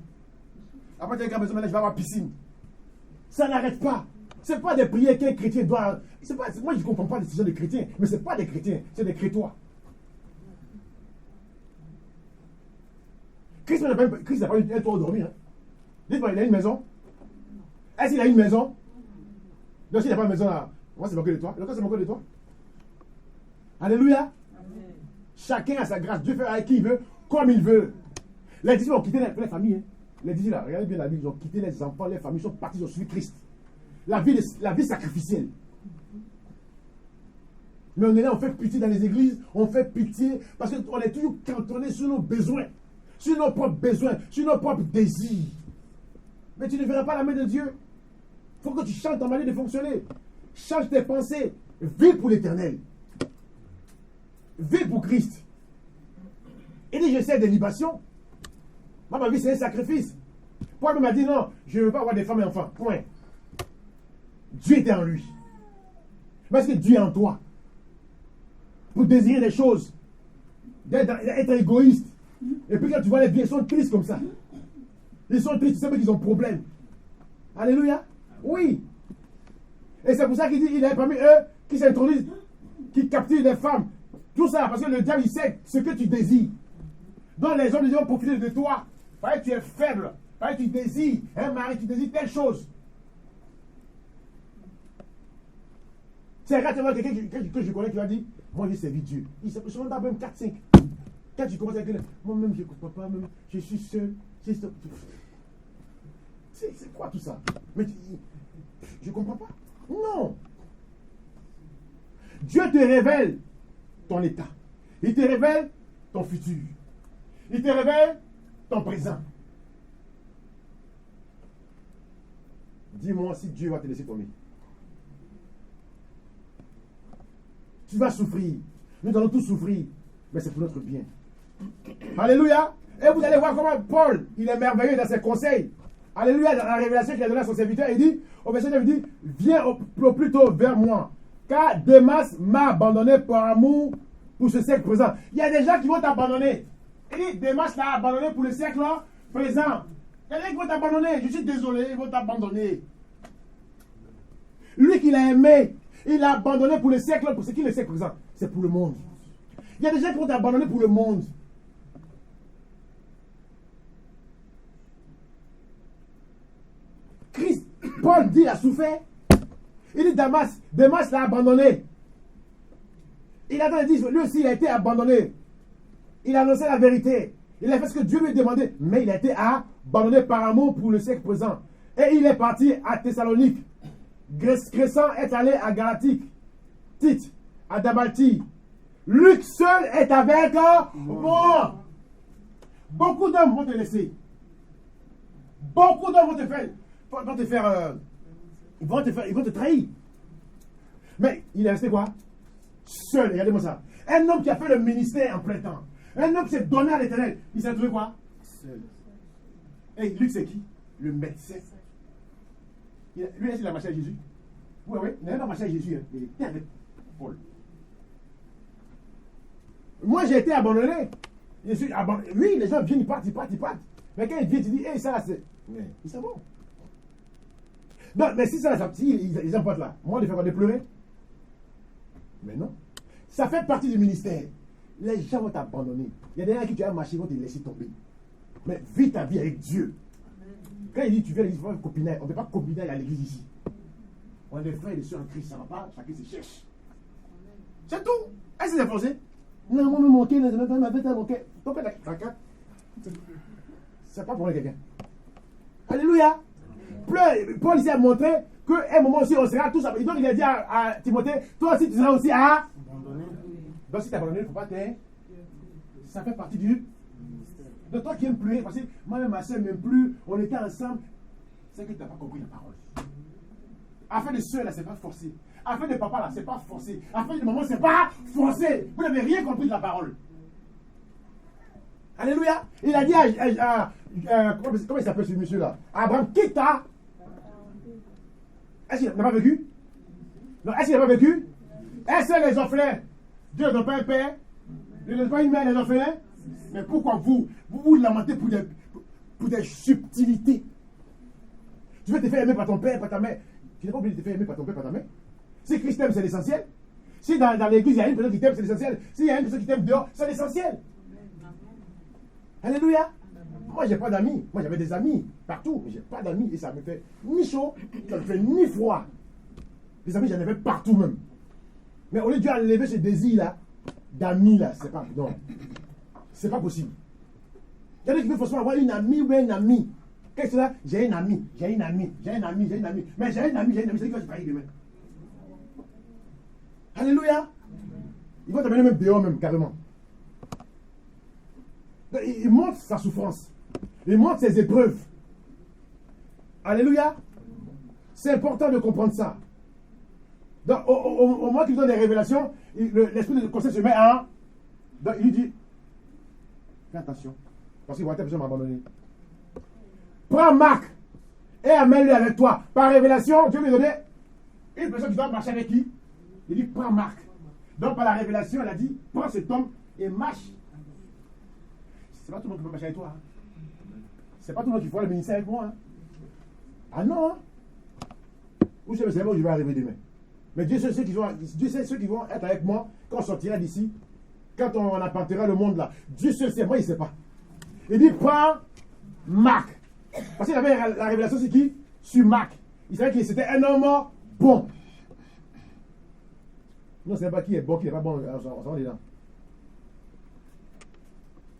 Après, tu as une grande maison. Maintenant, je vais avoir piscine. Ça n'arrête pas. Ce n'est pas des prières qu'un chrétien doit. Moi, je ne comprends pas les décisions des chrétiens. Mais ce n'est pas des chrétiens. C'est des crétois. Christ n'a pas eu un toit où dormir. Hein. Dites-moi, il a une maison. Est-ce qu'il a une maison? Donc, s'il n'a pas de maison là, moi, c'est manqué de toi. Le cas, c'est manqué de toi. Alléluia. Amen. Chacun a sa grâce. Dieu fait avec qui il veut, comme il veut. Les disciples ont quitté les familles. Hein. Les disciples, là, regardez bien la vie, ils ont quitté les enfants, les familles, ils sont partis, ils ont suivi Christ. La vie sacrificielle. Mais on est là, on fait pitié dans les églises, on fait pitié parce qu'on est toujours cantonné sur nos besoins, sur nos propres besoins, sur nos propres désirs. Mais tu ne verras pas la main de Dieu. Il faut que tu changes ta manière de fonctionner. Change tes pensées. Vis pour l'éternel. Vis pour Christ. Il dit, je sais des libations. Moi, ma vie, c'est un sacrifice. Paul m'a dit, non, je ne veux pas avoir des femmes et enfants. Point. Dieu était en lui. Parce que Dieu est en toi. Pour désirer des choses. Être égoïste. Et puis quand tu vois les vieux, ils sont tristes comme ça. Ils sont tristes, tu sais qu'ils ont problème. Alléluia. Oui. Et c'est pour ça qu'il dit, il est parmi eux qui s'introduisent, qui capturent les femmes. Tout ça, parce que le diable, il sait ce que tu désires. Donc les hommes, ils vont profiter de toi. Parce que tu es faible. Parce que tu désires un mari, tu désires telle chose. C'est quand tu vois quelqu'un que je connais qui va dire, moi j'ai servi Dieu. Il se peut même 4-5. Quand tu commences avec quelqu'un, moi-même je ne comprends pas, même, je suis seul. C'est quoi tout ça? Mais je ne comprends pas. Non. Dieu te révèle ton état. Il te révèle ton futur. Il te révèle ton présent. Dis-moi si Dieu va te laisser tomber. Tu vas souffrir. Nous allons tous souffrir. Mais c'est pour notre bien. Alléluia. Et vous allez voir comment Paul, il est merveilleux dans ses conseils. Alléluia. Dans la révélation qu'il a donnée à son serviteur, il dit, au verset 9, il dit, viens au plus tôt vers moi. Car Démas m'a abandonné par amour pour ce siècle présent. Il y a des gens qui vont t'abandonner. Il dit, Démas l'a abandonné pour le siècle présent. Il y a des gens qui vont t'abandonner. Je suis désolé, ils vont t'abandonner. Lui qui l'a aimé, il l'a abandonné pour le siècle. Pour ce qui est le siècle présent, c'est pour le monde. Il y a des gens qui vont t'abandonner pour le monde. Christ, Paul dit, il a souffert. Il dit, Démas l'a abandonné. Il a dit, lui aussi, il a été abandonné. Il a annoncé la vérité. Il a fait ce que Dieu lui demandait. Mais il a été abandonné par amour pour le siècle présent. Et il est parti à Thessalonique. Crescent est allé à Galatique. Tite à Damaltie. Luc seul est avec moi. Beaucoup d'hommes vont te laisser. Beaucoup d'hommes vont te trahir. Mais il est resté quoi? Seul. Regardez-moi ça. Un homme qui a fait le ministère en plein temps. Un homme qui s'est donné à l'Éternel. Il s'est trouvé quoi? Seul. Et Luc, c'est qui? Le médecin. Lui, est-ce qu'il a marché avec Jésus? Oui, oui. Il n'a pas marché avec Jésus. Hein. Il était avec Paul. Moi, j'ai été abandonné. Je suis abandonné. Oui, les gens viennent, ils partent. Mais quand ils viennent, tu dis, hey, ça là, c'est. Mais c'est bon. Non, mais si ça là, ils emportent là. Moi, de faire quoi? De pleurer? Mais non. Ça fait partie du ministère. Les gens vont t'abandonner. Il y a des gens qui tu as marché, ils vont te laisser tomber. Mais vis ta vie avec Dieu. Quand il dit tu viens à l'église, on ne peut pas combiner à l'église ici. On est des frères et des soeurs en Christ, ça ne va pas, chacun se cherche. C'est tout. Est-ce que c'est forcé? Non, moi, me manquer, ma bête a manqué. Pourquoi t'as c'est pas pour quelqu'un. Alléluia. Paul ici a montré qu'à un moment aussi, on sera tous. Donc il a dit à Timothée, toi aussi, tu seras aussi à abandonner. Donc si tu as abandonné, il ne faut pas t'aider. Ça fait partie du. De toi qui aimes pleurer, parce que moi-même, ma soeur m'aime plus, on était ensemble. C'est que tu n'as pas compris la parole. Affaire de soeur, là, c'est pas forcé. Affaire de papa, là, c'est pas forcé. Affaire de maman, c'est pas forcé. Vous n'avez rien compris de la parole. Alléluia. Il a dit comment il s'appelle ce monsieur-là? Abraham, quitte ta. Est-ce qu'il n'a pas vécu? Non, est-ce qu'il n'a pas vécu? Est-ce que les orphelins, Dieu ne donne pas un père? Il ne donne pas une mère, les orphelins? Mais pourquoi vous lamentez pour des subtilités? Tu veux te faire aimer par ton père, par ta mère. Tu n'es pas obligé de te faire aimer par ton père, par ta mère. Si Christ t'aime, c'est l'essentiel. Si dans l'église, il y a une personne qui t'aime, c'est l'essentiel. S'il y a une personne qui t'aime dehors, c'est l'essentiel. Alléluia. Moi, j'ai pas d'amis. Moi, j'avais des amis partout, mais j'ai pas d'amis. Et ça me fait ni chaud, ça me fait ni froid. Les amis, j'en avais partout même. Mais au lieu de Dieu enlever ce désir-là, d'amis, là, c'est pas. Non. C'est pas possible. Il y a des qui veulent forcément avoir une amie ou un ami. Qu'est-ce que c'est là? J'ai une amie, j'ai une amie, j'ai une amie, j'ai une amie. Mais j'ai une amie, c'est qui va se payer demain. Alléluia. Il va t'amener même dehors, même, carrément. Il montre sa souffrance. Il montre ses épreuves. Alléluia. C'est important de comprendre ça. Donc, au moment qu'il donne des révélations, l'esprit de conseil se met en. Donc, il lui dit, fais attention. Parce qu'il va être besoin de m'abandonner. Prends Marc et amène-le avec toi. Par révélation, Dieu lui donnait une personne qui doit marcher avec qui? Il dit, prends Marc. Donc, par la révélation, elle a dit, prends cet homme et marche. C'est pas tout le monde qui peut marcher avec toi. Hein. C'est pas tout le monde qui fait le ministère avec moi. Hein. Ah non. Hein. Vous savez, c'est là où je vais arriver demain. Mais Dieu sait ceux qui vont être avec moi quand on sortira d'ici, quand on appartira le monde là. Dieu seul sait, moi il ne sait pas. Il dit, prends Marc. Parce qu'il avait la révélation, c'est qui? Sur Marc. Il savait que c'était un homme bon. Non, c'est pas qui est bon, qui n'est pas bon. On s'en va dedans.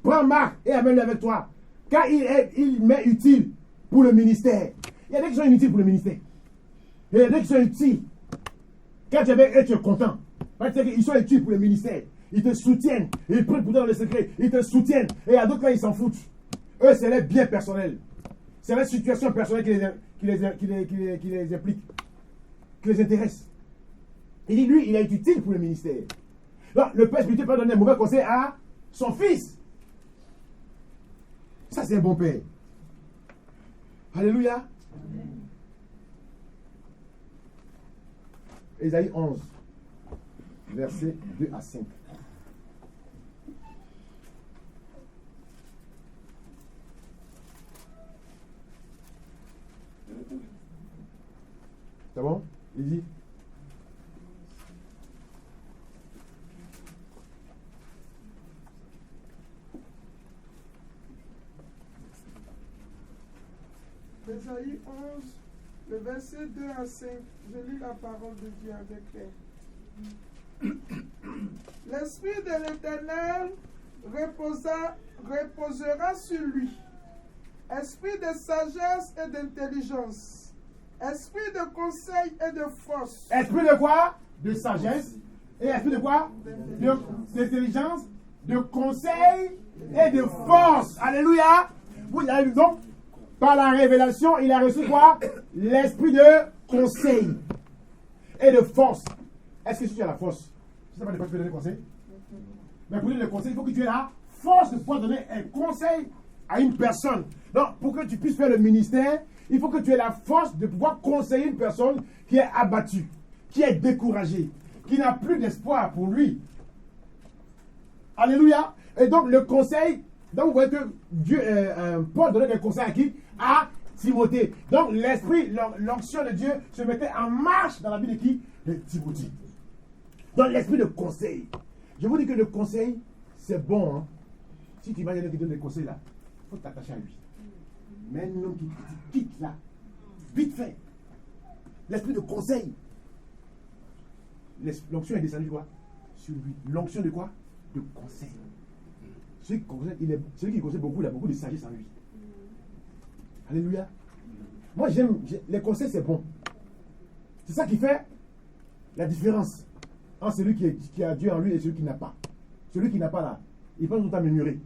Prends Marc et amène-le avec toi. Car il m'est utile pour le ministère. Il y a des qui sont inutiles pour le ministère. Il y a des qui sont utiles. Quand tu es avec eux, tu es content. Parce qu'ils sont utiles pour le ministère. Ils te soutiennent. Ils prient pour toi dans le secret. Ils te soutiennent. Et il y a d'autres là, ils s'en foutent. Eux, c'est les biens personnels. C'est la situation personnelle qui les implique. Qui les intéresse. Il dit, lui, il est utile pour le ministère. Donc, le père spirituel peut donner un mauvais conseil à son fils. Ça, c'est un bon père. Alléluia. Amen. Ésaïe 11, versets 2 à 5. C'est bon? Il dit. Ésaïe 11, le verset 2 à 5. Je lis la parole de Dieu avec elle. L'Esprit de l'Éternel reposera sur lui. Esprit de sagesse et d'intelligence. Esprit de conseil et de force. Esprit de quoi? De sagesse. Et esprit de quoi? D'intelligence, de conseil et de force. Alléluia. Vous avez vu donc? Par la révélation, il a reçu quoi? L'esprit de conseil et de force. Est-ce que tu as la force? Tu ne sais pas de quoi tu peux donner conseil? Mais pour donner le conseil, il faut que tu aies la force de pouvoir donner un conseil à une personne. Donc, pour que tu puisses faire le ministère, il faut que tu aies la force de pouvoir conseiller une personne qui est abattue, qui est découragée, qui n'a plus d'espoir pour lui. Alléluia. Et donc, le conseil, donc vous voyez que Dieu, Paul donnait des conseils à qui? À Timothée. Donc, l'esprit, l'onction de Dieu se mettait en marche dans la vie de qui? De Timothée. Donc, l'esprit de conseil. Je vous dis que le conseil, c'est bon. Hein? Si tu imagines qui donne des conseils là, il faut t'attacher à lui. Mais un homme qui quitte là, vite fait. L'esprit de conseil. l'onction est descendue quoi? Sur lui. L'onction de quoi? De conseil. Celui qui conseille beaucoup, il a beaucoup de sagesse en lui. Alléluia. Moi, les conseils, c'est bon. C'est ça qui fait la différence entre celui qui a Dieu en lui et celui qui n'a pas. Celui qui n'a pas là, il pense tout le temps murmurer.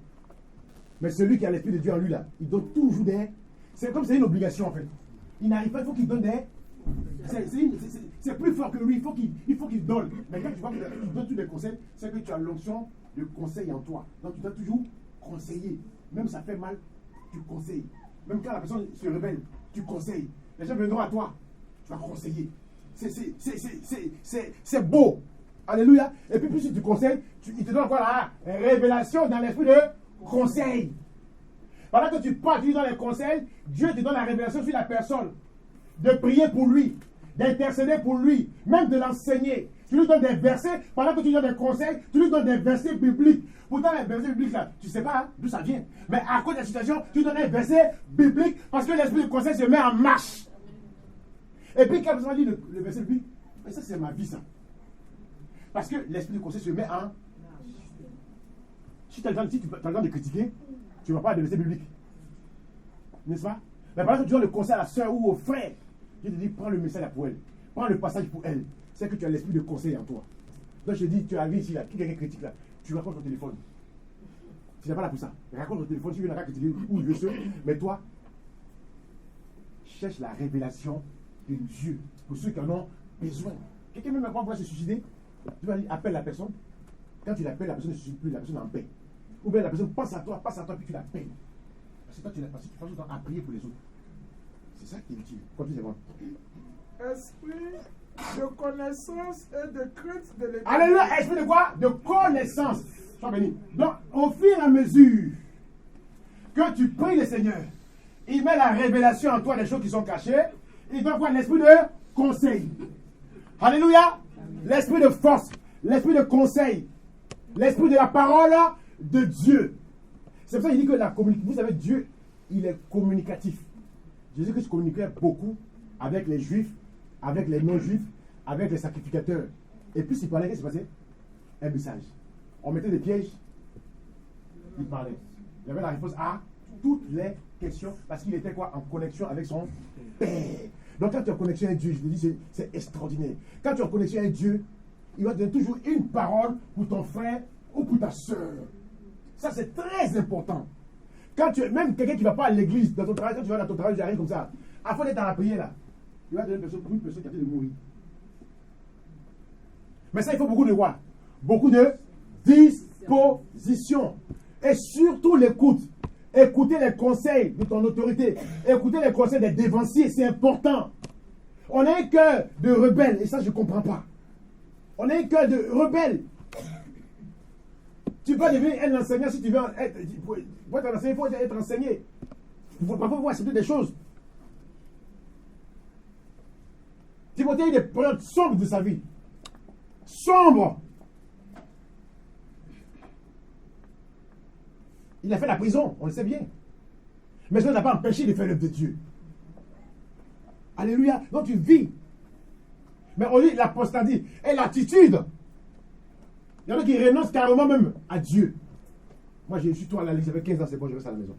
Mais celui qui a l'esprit de Dieu en lui là, il donne toujours des... C'est comme c'est une obligation en fait. Il n'arrive pas, il faut qu'il donne des... C'est plus fort que lui, il faut qu'il donne. Mais quand tu vois qu'il donne tous les conseils, c'est que tu as l'onction de conseil en toi. Donc tu dois toujours conseiller. Même ça fait mal, tu conseilles. Même quand la personne se rebelle, tu conseilles. Les gens viendront à toi, tu vas conseiller. C'est beau. Alléluia. Et puis plus tu conseilles, il te donne quoi là? Révélation dans l'esprit de conseil. Pendant que tu parles, tu donnes les conseils, Dieu te donne la révélation sur la personne. De prier pour lui, d'intercéder pour lui, même de l'enseigner. Tu lui donnes des versets, pendant que tu lui donnes des conseils, tu lui donnes des versets bibliques. Pourtant, les versets bibliques là, tu ne sais pas d'où ça vient. Mais à cause de la situation, tu donnes des versets bibliques parce que l'esprit de conseil se met en marche. Et puis, quand on dit le verset biblique, mais ça, c'est ma vie, ça. Parce que l'esprit de conseil se met en marche. Si tu as le temps de critiquer, tu ne vas pas de verset biblique. N'est-ce pas? Mais par exemple, tu donnes le conseil à la soeur ou au frère. Je te dis, prends le message pour elle. Prends le passage pour elle. C'est que tu as l'esprit de conseil en toi. Donc je te dis, tu arrives ici, là, qui quelqu'un critique là, tu racontes ton téléphone. Tu n'es pas là pour ça. Raconte ton téléphone, tu veux la critiquer ou je sais. Mais toi, cherche la révélation de Dieu pour ceux qui en ont besoin. Quelqu'un même quand va se suicider, tu vas dire, appelle la personne. Quand tu l'appelles, la personne ne se suicide plus, la personne est en paix. Ou bien la personne passe à toi, puis tu l'appelles. Parce que toi, tu passes tout le temps à prier pour les autres. C'est ça qui est utile. Continue, c'est bon. Esprit de connaissance et de crainte de l'Éternel. Alléluia, esprit de quoi? De connaissance. Sois béni. Donc, au fur et à mesure que tu pries le Seigneur, il met la révélation en toi des choses qui sont cachées. Il donne quoi? L'esprit de conseil. Alléluia. L'esprit de force, l'esprit de conseil, l'esprit de la parole de Dieu. C'est pour ça qu'il dit que la communication, vous savez, Dieu, il est communicatif. Jésus-Christ communiquait beaucoup avec les Juifs, avec les non-Juifs, avec les sacrificateurs. Et puis, il parlait, qu'est-ce qui se passait? Un message. On mettait des pièges, il parlait. Il avait la réponse à toutes les questions, parce qu'il était quoi? En connexion avec son Père. Donc, quand tu es en connexion avec Dieu, je te dis, c'est extraordinaire. Quand tu es en connexion avec Dieu, il va te donner toujours une parole pour ton frère ou pour ta soeur. Ça, c'est très important. Quand tu es, même quelqu'un qui ne va pas à l'église, dans ton travail, quand tu vas dans ton travail, tu arrives comme ça, afin d'être dans la prière, là, il va te donner une personne qui a fait de mourir. Mais ça, il faut beaucoup de quoi? Beaucoup de disposition. Et surtout l'écoute. Écoutez les conseils de ton autorité. Écoutez les conseils des dévanciers, c'est important. On a un cœur de rebelle, et ça, je ne comprends pas. On a un cœur de rebelle. Tu peux devenir un enseignant si tu veux être. Pour être un enseignant, il faut être enseigné. Parfois, il faut accepter des choses. Timothée a eu des périodes sombres de sa vie. Sombres. Il a fait la prison, on le sait bien. Mais ça n'a pas empêché de faire l'œuvre de Dieu. Alléluia. Donc tu vis. Mais on dit l'apostasie et l'attitude. Il y en a qui renoncent carrément même à Dieu. Moi, je suis toi à la liste, j'avais 15 ans, c'est bon, je reste à la maison.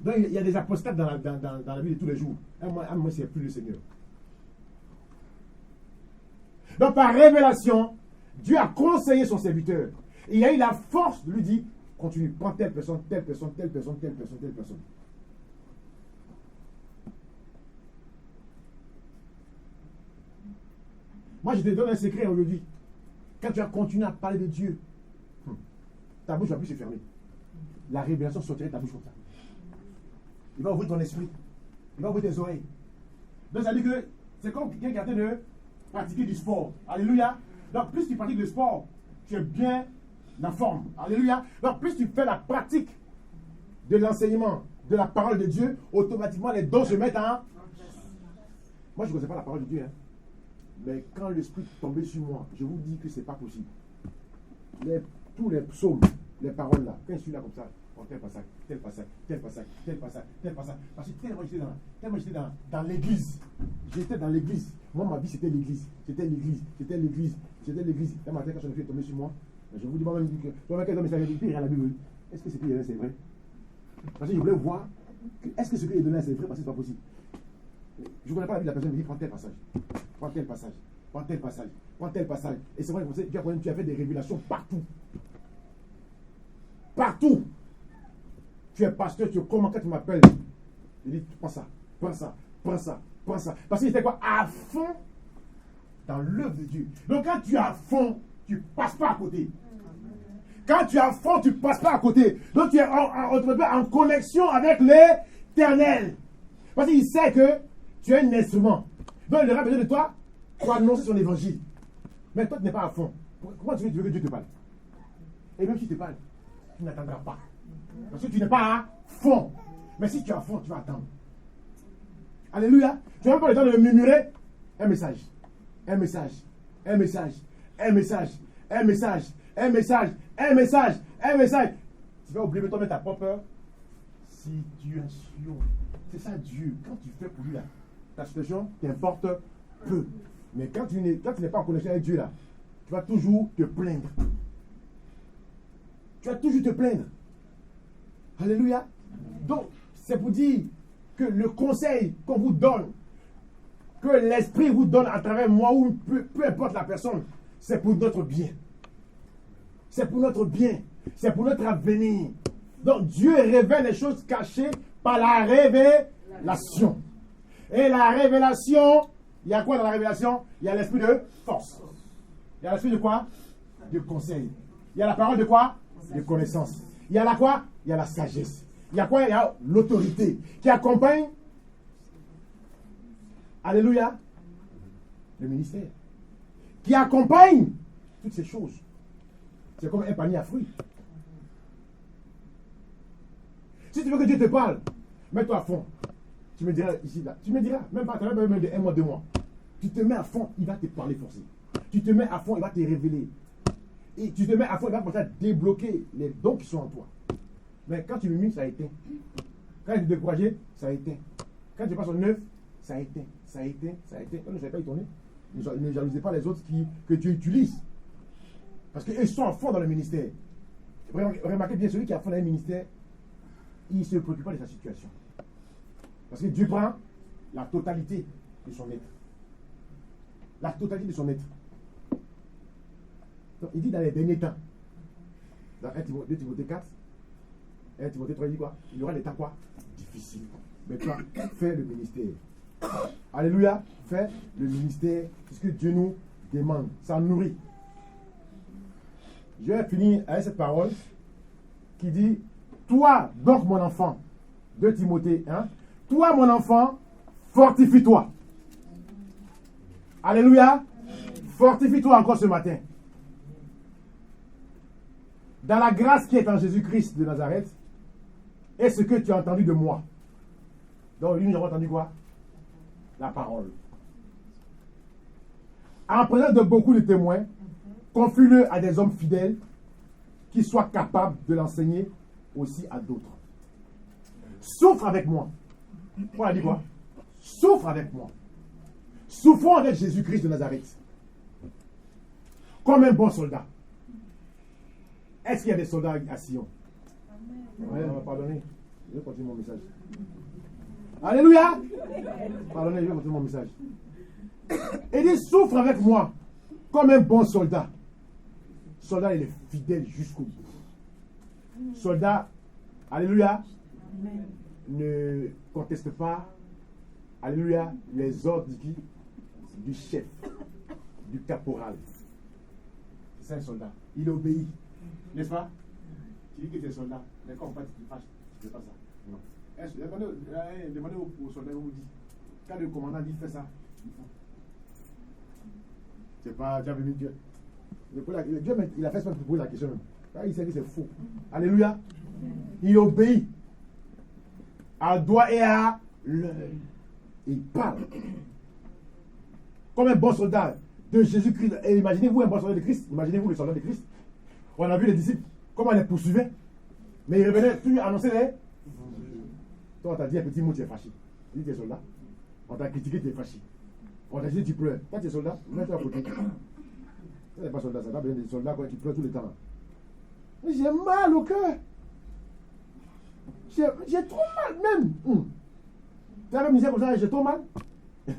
Donc, il y a des apostates dans la vie de tous les jours. Moi, c'est plus le Seigneur. Donc, par révélation, Dieu a conseillé son serviteur. Et il a eu la force de lui dire, continue, prends telle personne, telle personne, telle personne, telle personne, telle personne. Moi, je te donne un secret aujourd'hui. Quand tu vas continuer à parler de Dieu, ta bouche ne va plus se fermer. La révélation sortira de ta bouche comme ça. Il va ouvrir ton esprit. Il va ouvrir tes oreilles. Donc, ça veut dire que c'est comme quelqu'un qui est en train de pratiquer du sport. Alléluia. Donc, plus tu pratiques du sport, tu es bien en forme. Alléluia. Donc, plus tu fais la pratique de l'enseignement de la parole de Dieu, automatiquement, les dons se mettent en... Moi, je ne connaissais pas la parole de Dieu. Hein. Mais quand l'Esprit est tombé sur moi, je vous dis que ce n'est pas possible. Tous les psaumes, les paroles là, quand je suis là comme ça, oh, tel passage, tel passage, tel passage, tel passage, tel passage. Parce que tellement j'étais dans l'église, j'étais dans l'église. Moi, ma vie, c'était l'église. C'était l'église. C'était l'église. C'était l'église. Un matin, quand son fille est tombée sur moi, je vous dis moi-même que toi-même, quand il dit à la Bible, est-ce que ce qu'il y a c'est vrai? Parce que je voulais voir, est-ce que ce qu'il est donné c'est vrai? Parce que c'est pas possible. Je ne connais pas la vie de la personne, il me dit prends tel passage. Prends tel passage. Prends tel passage. Prends tel passage. Et c'est vrai que tu as fait des révélations partout. Partout. Tu es pasteur, tu es comment quand tu m'appelles? Je dis prends ça, prends ça, prends ça, prends ça. Parce qu'il était quoi? À fond dans l'œuvre de Dieu. Donc quand tu es à fond, tu ne passes pas à côté. Quand tu es à fond, tu ne passes pas à côté. Donc tu es en connexion avec l'Éternel. Parce qu'il sait que tu es un instrument. Donc il aura besoin de toi pour annoncer son évangile. Mais toi tu n'es pas à fond. Comment tu veux que Dieu te parle? Et même si tu te parle, tu n'attendras pas. Parce que tu n'es pas à fond. Mais si tu es à fond, tu vas attendre. Alléluia. Tu n'as même pas le temps de murmurer un message. Un message. Un message. Un message. Un message. Un message. Un message. Un message. Tu vas oublier toi-même ta propre situation. C'est ça Dieu. Quand tu fais pour lui là, ta situation t'importe peu. Mais quand tu n'es pas en connexion avec Dieu là, tu vas toujours te plaindre. Tu vas toujours te plaindre. Alléluia. Donc, c'est pour dire que le conseil qu'on vous donne, que l'Esprit vous donne à travers moi ou peu importe la personne, c'est pour notre bien. C'est pour notre bien. C'est pour notre avenir. Donc, Dieu révèle les choses cachées par la révélation. Et la révélation, il y a quoi dans la révélation? Il y a l'esprit de force. Il y a l'esprit de quoi? De conseil. Il y a la parole de quoi? De connaissance. Il y a la quoi? Il y a la sagesse. Il y a quoi? Il y a l'autorité qui accompagne, alléluia, le ministère. Qui accompagne toutes ces choses. C'est comme un panier à fruits. Si tu veux que Dieu te parle, mets-toi à fond. Tu me diras ici, là. Tu me diras, même pas, même de 1 mois, 2 mois. Tu te mets à fond, il va te parler forcé. Tu te mets à fond, il va te révéler. Et tu te mets à fond, il va commencer à débloquer les dons qui sont en toi. Mais quand tu mimiques, ça éteint. Quand tu es découragé, ça éteint. Quand tu passes au neuf, ça éteint. Ça éteint, ça éteint. On ne savait pas y tourner. Ne jalousez pas les autres que Dieu utilise. Parce qu'ils sont à fond dans le ministère. Remarquez bien, celui qui est à fond dans le ministère, il ne se préoccupe pas de sa situation. Parce que Dieu prend la totalité de son être. La totalité de son être. Donc, il dit dans les derniers temps, dans 1 Timothée 4, 1 Timothée 3, il dit quoi? Il y aura des temps quoi? Difficiles. Mais toi, fais le ministère. Alléluia, fais le ministère. C'est ce que Dieu nous demande. Ça nourrit. Je vais finir avec cette parole qui dit: toi, donc mon enfant, 2 Timothée 1, toi mon enfant, fortifie-toi. Alléluia. Fortifie-toi encore ce matin. Dans la grâce qui est en Jésus-Christ de Nazareth, et ce que tu as entendu de moi. Donc, lui, nous avons entendu quoi? La parole. En présence de beaucoup de témoins, confie-le à des hommes fidèles qui soient capables de l'enseigner aussi à d'autres. Souffre avec moi. On a dit quoi? Souffre avec moi. Souffrons avec Jésus-Christ de Nazareth. Comme un bon soldat. Est-ce qu'il y a des soldats à Sion? Oui, on va pardonner. Je vais continuer mon message. Alléluia. Pardonnez, je vais continuer mon message. Il dit: souffre avec moi comme un bon soldat. Soldat, il est fidèle jusqu'au bout. Soldat, alléluia, ne conteste pas, alléluia, les ordres du chef, du caporal. C'est ça un soldat. Il obéit. N'est-ce pas? Tu dis que tu es soldat. Mais quand on passe, tu fâches. Tu ne fais pas ça. Non. Demandez aux soldats, on vous dit. Quand le commandant dit fais ça, ils font. C'est pas Dieu venu Dieu. Dieu, il a fait ça pour poser la question même. Là, il sait que c'est faux. Alléluia. Il obéit à doigt et à l'œil. Il parle. Comme un bon soldat de Jésus-Christ. Et imaginez-vous un bon soldat de Christ. Imaginez-vous le soldat de Christ. On a vu les disciples, comment ils les poursuivaient. Mais ils revenaient, tu annonçais les. Toi, on t'a dit un petit mot, tu es fâché. Tu dis, tu es soldat. On t'a critiqué, tu es fâché. On t'a dit tu pleures. Toi tu es soldat, mets-toi à côté. Ça n'est pas soldat, ça n'a pas besoin d'être soldat quand tu pleures tout le temps. Mais j'ai mal au cœur. J'ai trop mal même. Tu as la misère comme ça, j'ai trop mal. C'est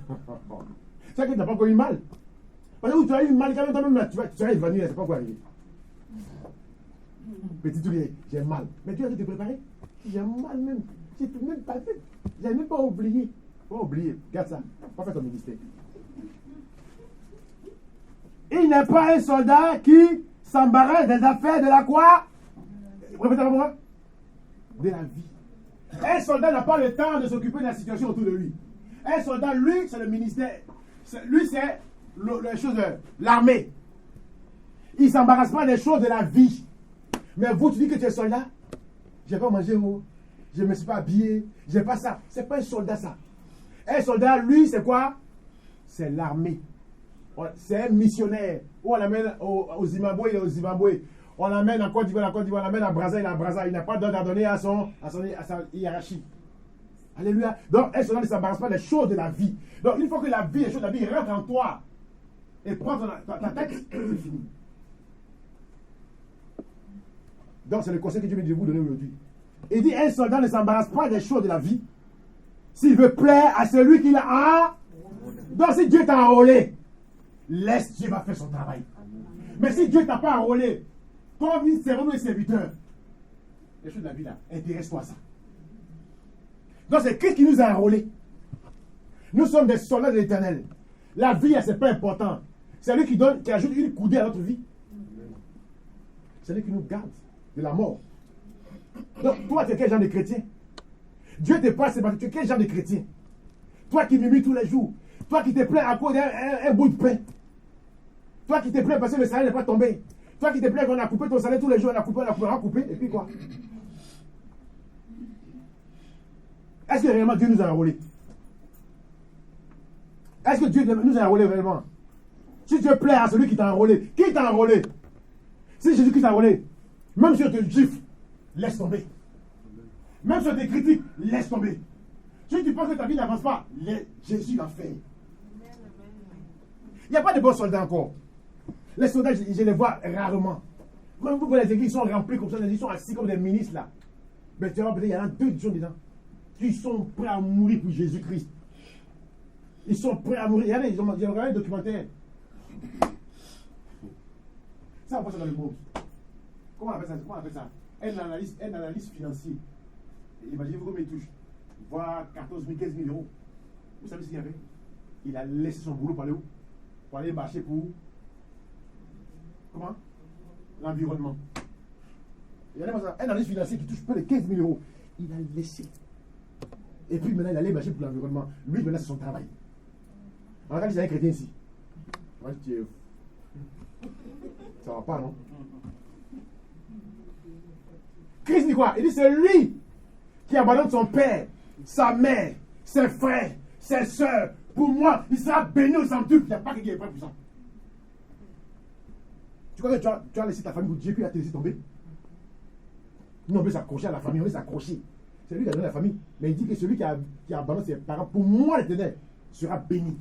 que tu n'as pas encore eu mal. Parce que tu as eu mal quand même, toi-même, tu vas évanouir, c'est pas quoi arriver. Petit truc, j'ai mal. Mais tu as été préparé. J'ai mal même. J'ai même pas fait. J'ai même pas oublié. Pas oublier. Regarde ça. Pas faire ton ministère. Il n'est pas un soldat qui s'embarrasse des affaires de la quoi? Répétez avec moi. De la vie. Un soldat n'a pas le temps de s'occuper de la situation autour de lui. Un soldat, lui, c'est le ministère. Lui, c'est les choses de l'armée. Il ne s'embarrasse pas des choses de la vie. Mais vous, tu dis que tu es soldat. Je n'ai pas mangé, je ne me suis pas habillé. Je n'ai pas ça. Ce n'est pas un soldat, ça. Un soldat, lui, c'est quoi? C'est l'armée. C'est un missionnaire. Ou on l'amène au Zimbabwe, il est au Zimbabwe. On l'amène en Côte d'Ivoire, on l'amène à Brazza, il est à Brazza. Il n'a pas d'ordre à donner à sa hiérarchie. Alléluia. Donc, un soldat ne s'embarrasse pas des choses de la vie. Donc, une fois que la vie, les choses de la vie rentrent en toi et prend ta tête, c'est fini. Donc, c'est le conseil que Dieu vient de vous donner aujourd'hui. Il dit, un soldat ne s'embarrasse pas des choses de la vie s'il veut plaire à celui qui l'a. Donc, si Dieu t'a enrôlé, laisse Dieu va faire son travail. Mais si Dieu ne t'a pas enrôlé, comme une servante et serviteur, les choses de la vie là, intéresse-toi à ça. Donc, c'est Christ qui nous a enrôlés. Nous sommes des soldats de l'Éternel. La vie, c'est pas important. C'est lui qui ajoute une coudée à notre vie. C'est lui qui nous garde de la mort. Donc, toi, tu es quel genre de chrétien? Dieu te passe, tu es quel genre de chrétien? Toi qui murmures tous les jours. Toi qui te plains à cause d'un bout de pain. Toi qui te plains parce que le salaire n'est pas tombé. Toi qui te plains qu'on a coupé ton salaire tous les jours, on a coupé, et puis quoi? Est-ce que réellement Dieu nous a enrôlés? Est-ce que Dieu nous a enrôlés réellement? Si Dieu plaît à celui qui t'a enrôlé, qui t'a enrôlé? Si Jésus qui t'a enrôlé, même si on te gifle, laisse tomber. Même si on te critique, laisse tomber. Si tu penses que ta vie n'avance pas, Jésus l'a fait. Il n'y a pas de bons soldats encore. Les soldats, je les vois rarement. Même vous voyez les églises, ils sont remplis comme ça, ils sont assis comme des ministres là. Mais tu vois, peut-être il y en a deux qui sont dedans. Qui sont prêts à mourir pour Jésus-Christ. Ils sont prêts à mourir. Regardez, j'ai regardé un documentaire. Ça, on passe dans le monde. Comment on appelle ça? Un analyste financier. Imaginez-vous combien il touche. Voire 14 000, 15 000 euros. Vous savez ce qu'il a fait? Il a laissé son boulot pour aller où? Pour aller marcher pour. Comment? L'environnement. Il y a un analyste financier qui touche près de 15 000 euros. Il a laissé. Et puis maintenant, il allait marcher pour l'environnement. Lui, maintenant, c'est son travail. Alors, quand il y a un chrétien ici, moi, je dis, ça va pas, non? Christ dit quoi? Il dit, c'est lui qui abandonne son père, sa mère, ses frères, ses soeurs. Pour moi, il sera béni au centuple. Il n'y a pas quelqu'un qui est prêt pour ça. Tu crois que tu as laissé ta famille pour Dieu, puis il a te laissé tomber? Nous, on veut s'accrocher à la famille, on veut s'accrocher. C'est lui qui a donné la famille. Mais il dit que celui qui abandonne ses parents, pour moi, l'Éternel, sera béni.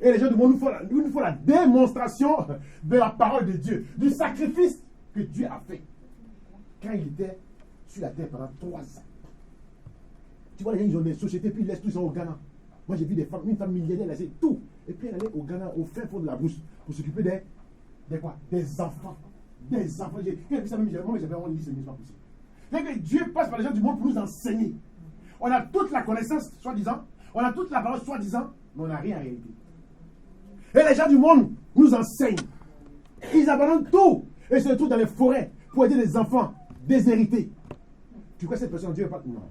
Et les gens du monde nous font la démonstration de la parole de Dieu, du sacrifice que Dieu a fait quand il était sur la terre pendant 3 ans. Tu vois, les gens, ils ont des sociétés, puis ils laissent tout ça au Ghana. Moi, j'ai vu des femmes, une femme milliardaire, elle laissait tout. Et puis elle allait au Ghana, au fin fond de la brousse, pour s'occuper des enfants. Des enfants. J'ai vu ça même, moi, j'avais honte, dit, ce n'est pas possible. C'est que Dieu passe par les gens du monde pour nous enseigner. On a toute la connaissance, soi-disant, on a toute la parole, soi-disant, mais on n'a rien en réalité. Et les gens du monde nous enseignent. Ils abandonnent tout et se retrouvent dans les forêts pour aider les enfants déshérités. Tu crois que cette personne, Dieu n'est pas. Non.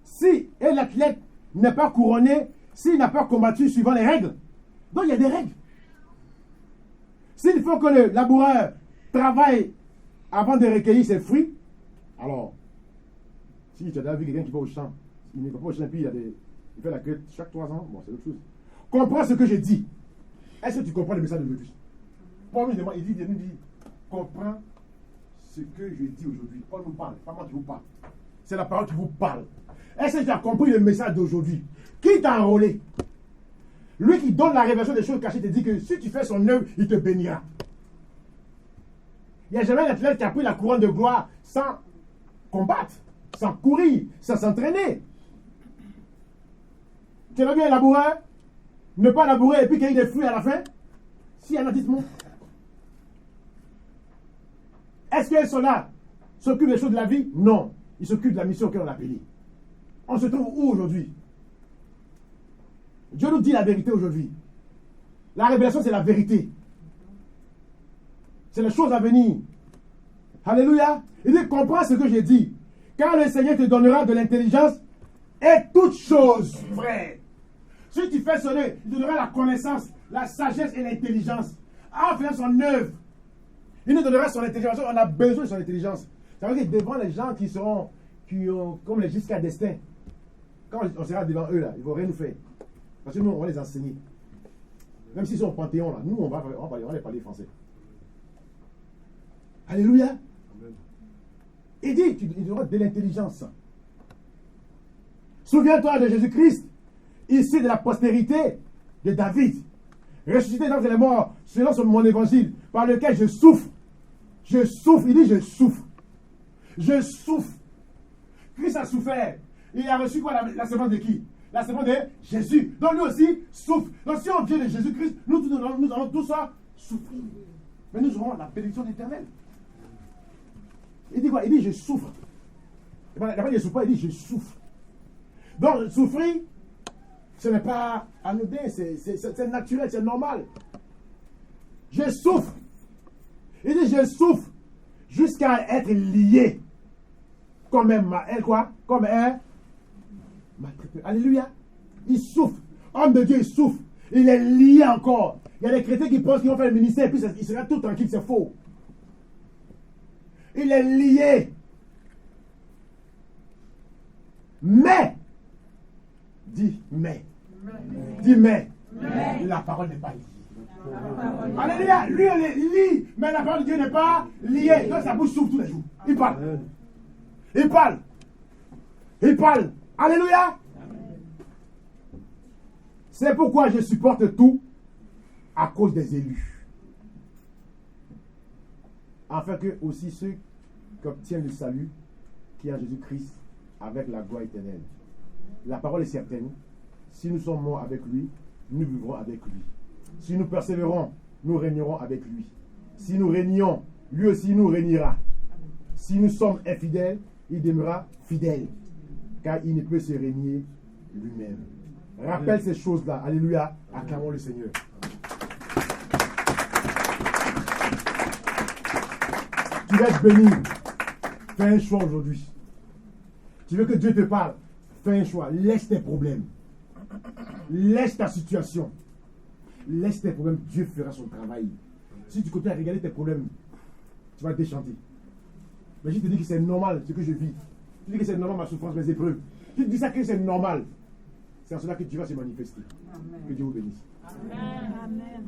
Si un athlète n'est pas couronné, s'il n'a pas combattu suivant les règles, donc il y a des règles. S'il faut que le laboureur travaille avant de recueillir ses fruits, alors, si tu as déjà vu quelqu'un qui va au champ, il ne va pas au champ, puis il fait la queue chaque 3 ans, bon, c'est autre chose. Comprends ce que je dis. Est-ce que tu comprends le message d'aujourd'hui? Paul il dit, comprends ce que je dis aujourd'hui. Paul nous parle, pas moi qui vous parle. c'est la parole qui vous parle. Est-ce que tu as compris le message d'aujourd'hui? Qui t'a enrôlé? Lui qui donne la révélation des choses cachées te dit que si tu fais son œuvre, il te bénira. Il n'y a jamais un athlète qui a pris la couronne de gloire sans combattre, sans courir, sans s'entraîner. Tu as vu un laboureur ne pas labourer et puis qu'il y ait des fruits à la fin? Si, y en a, dites-moi. Est-ce qu'un soldat s'occupe des choses de la vie? Non. Il s'occupe de la mission qu'on a appelée. On se trouve où aujourd'hui? Dieu nous dit la vérité aujourd'hui. La révélation, c'est la vérité. C'est les choses à venir. Alléluia. Il dit, comprends ce que j'ai dit. Car le Seigneur te donnera de l'intelligence et toutes choses, frère. Si tu fais son œuvre, il te donnera la connaissance, la sagesse et l'intelligence. En faisant son œuvre, il nous donnera son intelligence. On a besoin de son intelligence. Ça veut dire devant les gens qui ont comme les jusqu'à destin, quand on sera devant eux, là, ils ne vont rien nous faire. Parce que nous, on va les enseigner. Même s'ils sont au Panthéon, là, nous, on va les parler français. Alléluia. Amen. Il dit, tu auras de l'intelligence. Souviens-toi de Jésus-Christ, issu de la postérité de David, ressuscité dans les morts, selon mon évangile, par lequel je souffre. Je souffre, il dit je souffre. Je souffre. Christ a souffert. Il a reçu quoi, la semence de qui? La semence de Jésus. Donc lui aussi souffre. Donc si on vient de Jésus-Christ, nous allons tous souffrir. Mais nous aurons la bénédiction d'éternel. Il dit quoi? Il dit je souffre. Et bien, il ne souffre pas, il dit je souffre. Donc souffrir, ce n'est pas anodin, c'est naturel, c'est normal. Je souffre. Il dit je souffre jusqu'à être lié. Comme un alléluia. Il souffre. Homme de Dieu, il souffre. Il est lié encore. Il y a des chrétiens qui pensent qu'ils vont faire le ministère et puis il sera tout tranquille, c'est faux. Il est lié. Mais, dis mais. Dis mais. La parole n'est pas liée. Alléluia. Lui, on est lié, mais la parole de Dieu n'est pas liée. Donc sa bouche souffre tous les jours. Il parle. Il parle. Il parle. Alléluia. C'est pourquoi je supporte tout à cause des élus. Afin que aussi ceux qui obtiennent le salut qui est en Jésus-Christ avec la gloire éternelle. La parole est certaine. Si nous sommes morts avec lui, nous vivrons avec lui. Si nous persévérons, nous régnerons avec lui. Si nous régnons, lui aussi nous régnera. Si nous sommes infidèles, il demeurera fidèle. Car il ne peut se régner lui-même. Rappelle ces choses-là. Alléluia. Acclamons le Seigneur. Tu vas être béni. Fais un choix aujourd'hui. Tu veux que Dieu te parle. Fais un choix. Laisse tes problèmes. Laisse ta situation. Laisse tes problèmes. Dieu fera son travail. Si tu continues à regarder tes problèmes, tu vas te déchanter. Mais je te dis que c'est normal ce que je vis. Je dis que c'est normal ma souffrance, mes épreuves. Je te dis ça que c'est normal. C'est en cela que Dieu va se manifester. Amen. Que Dieu vous bénisse. Amen. Amen.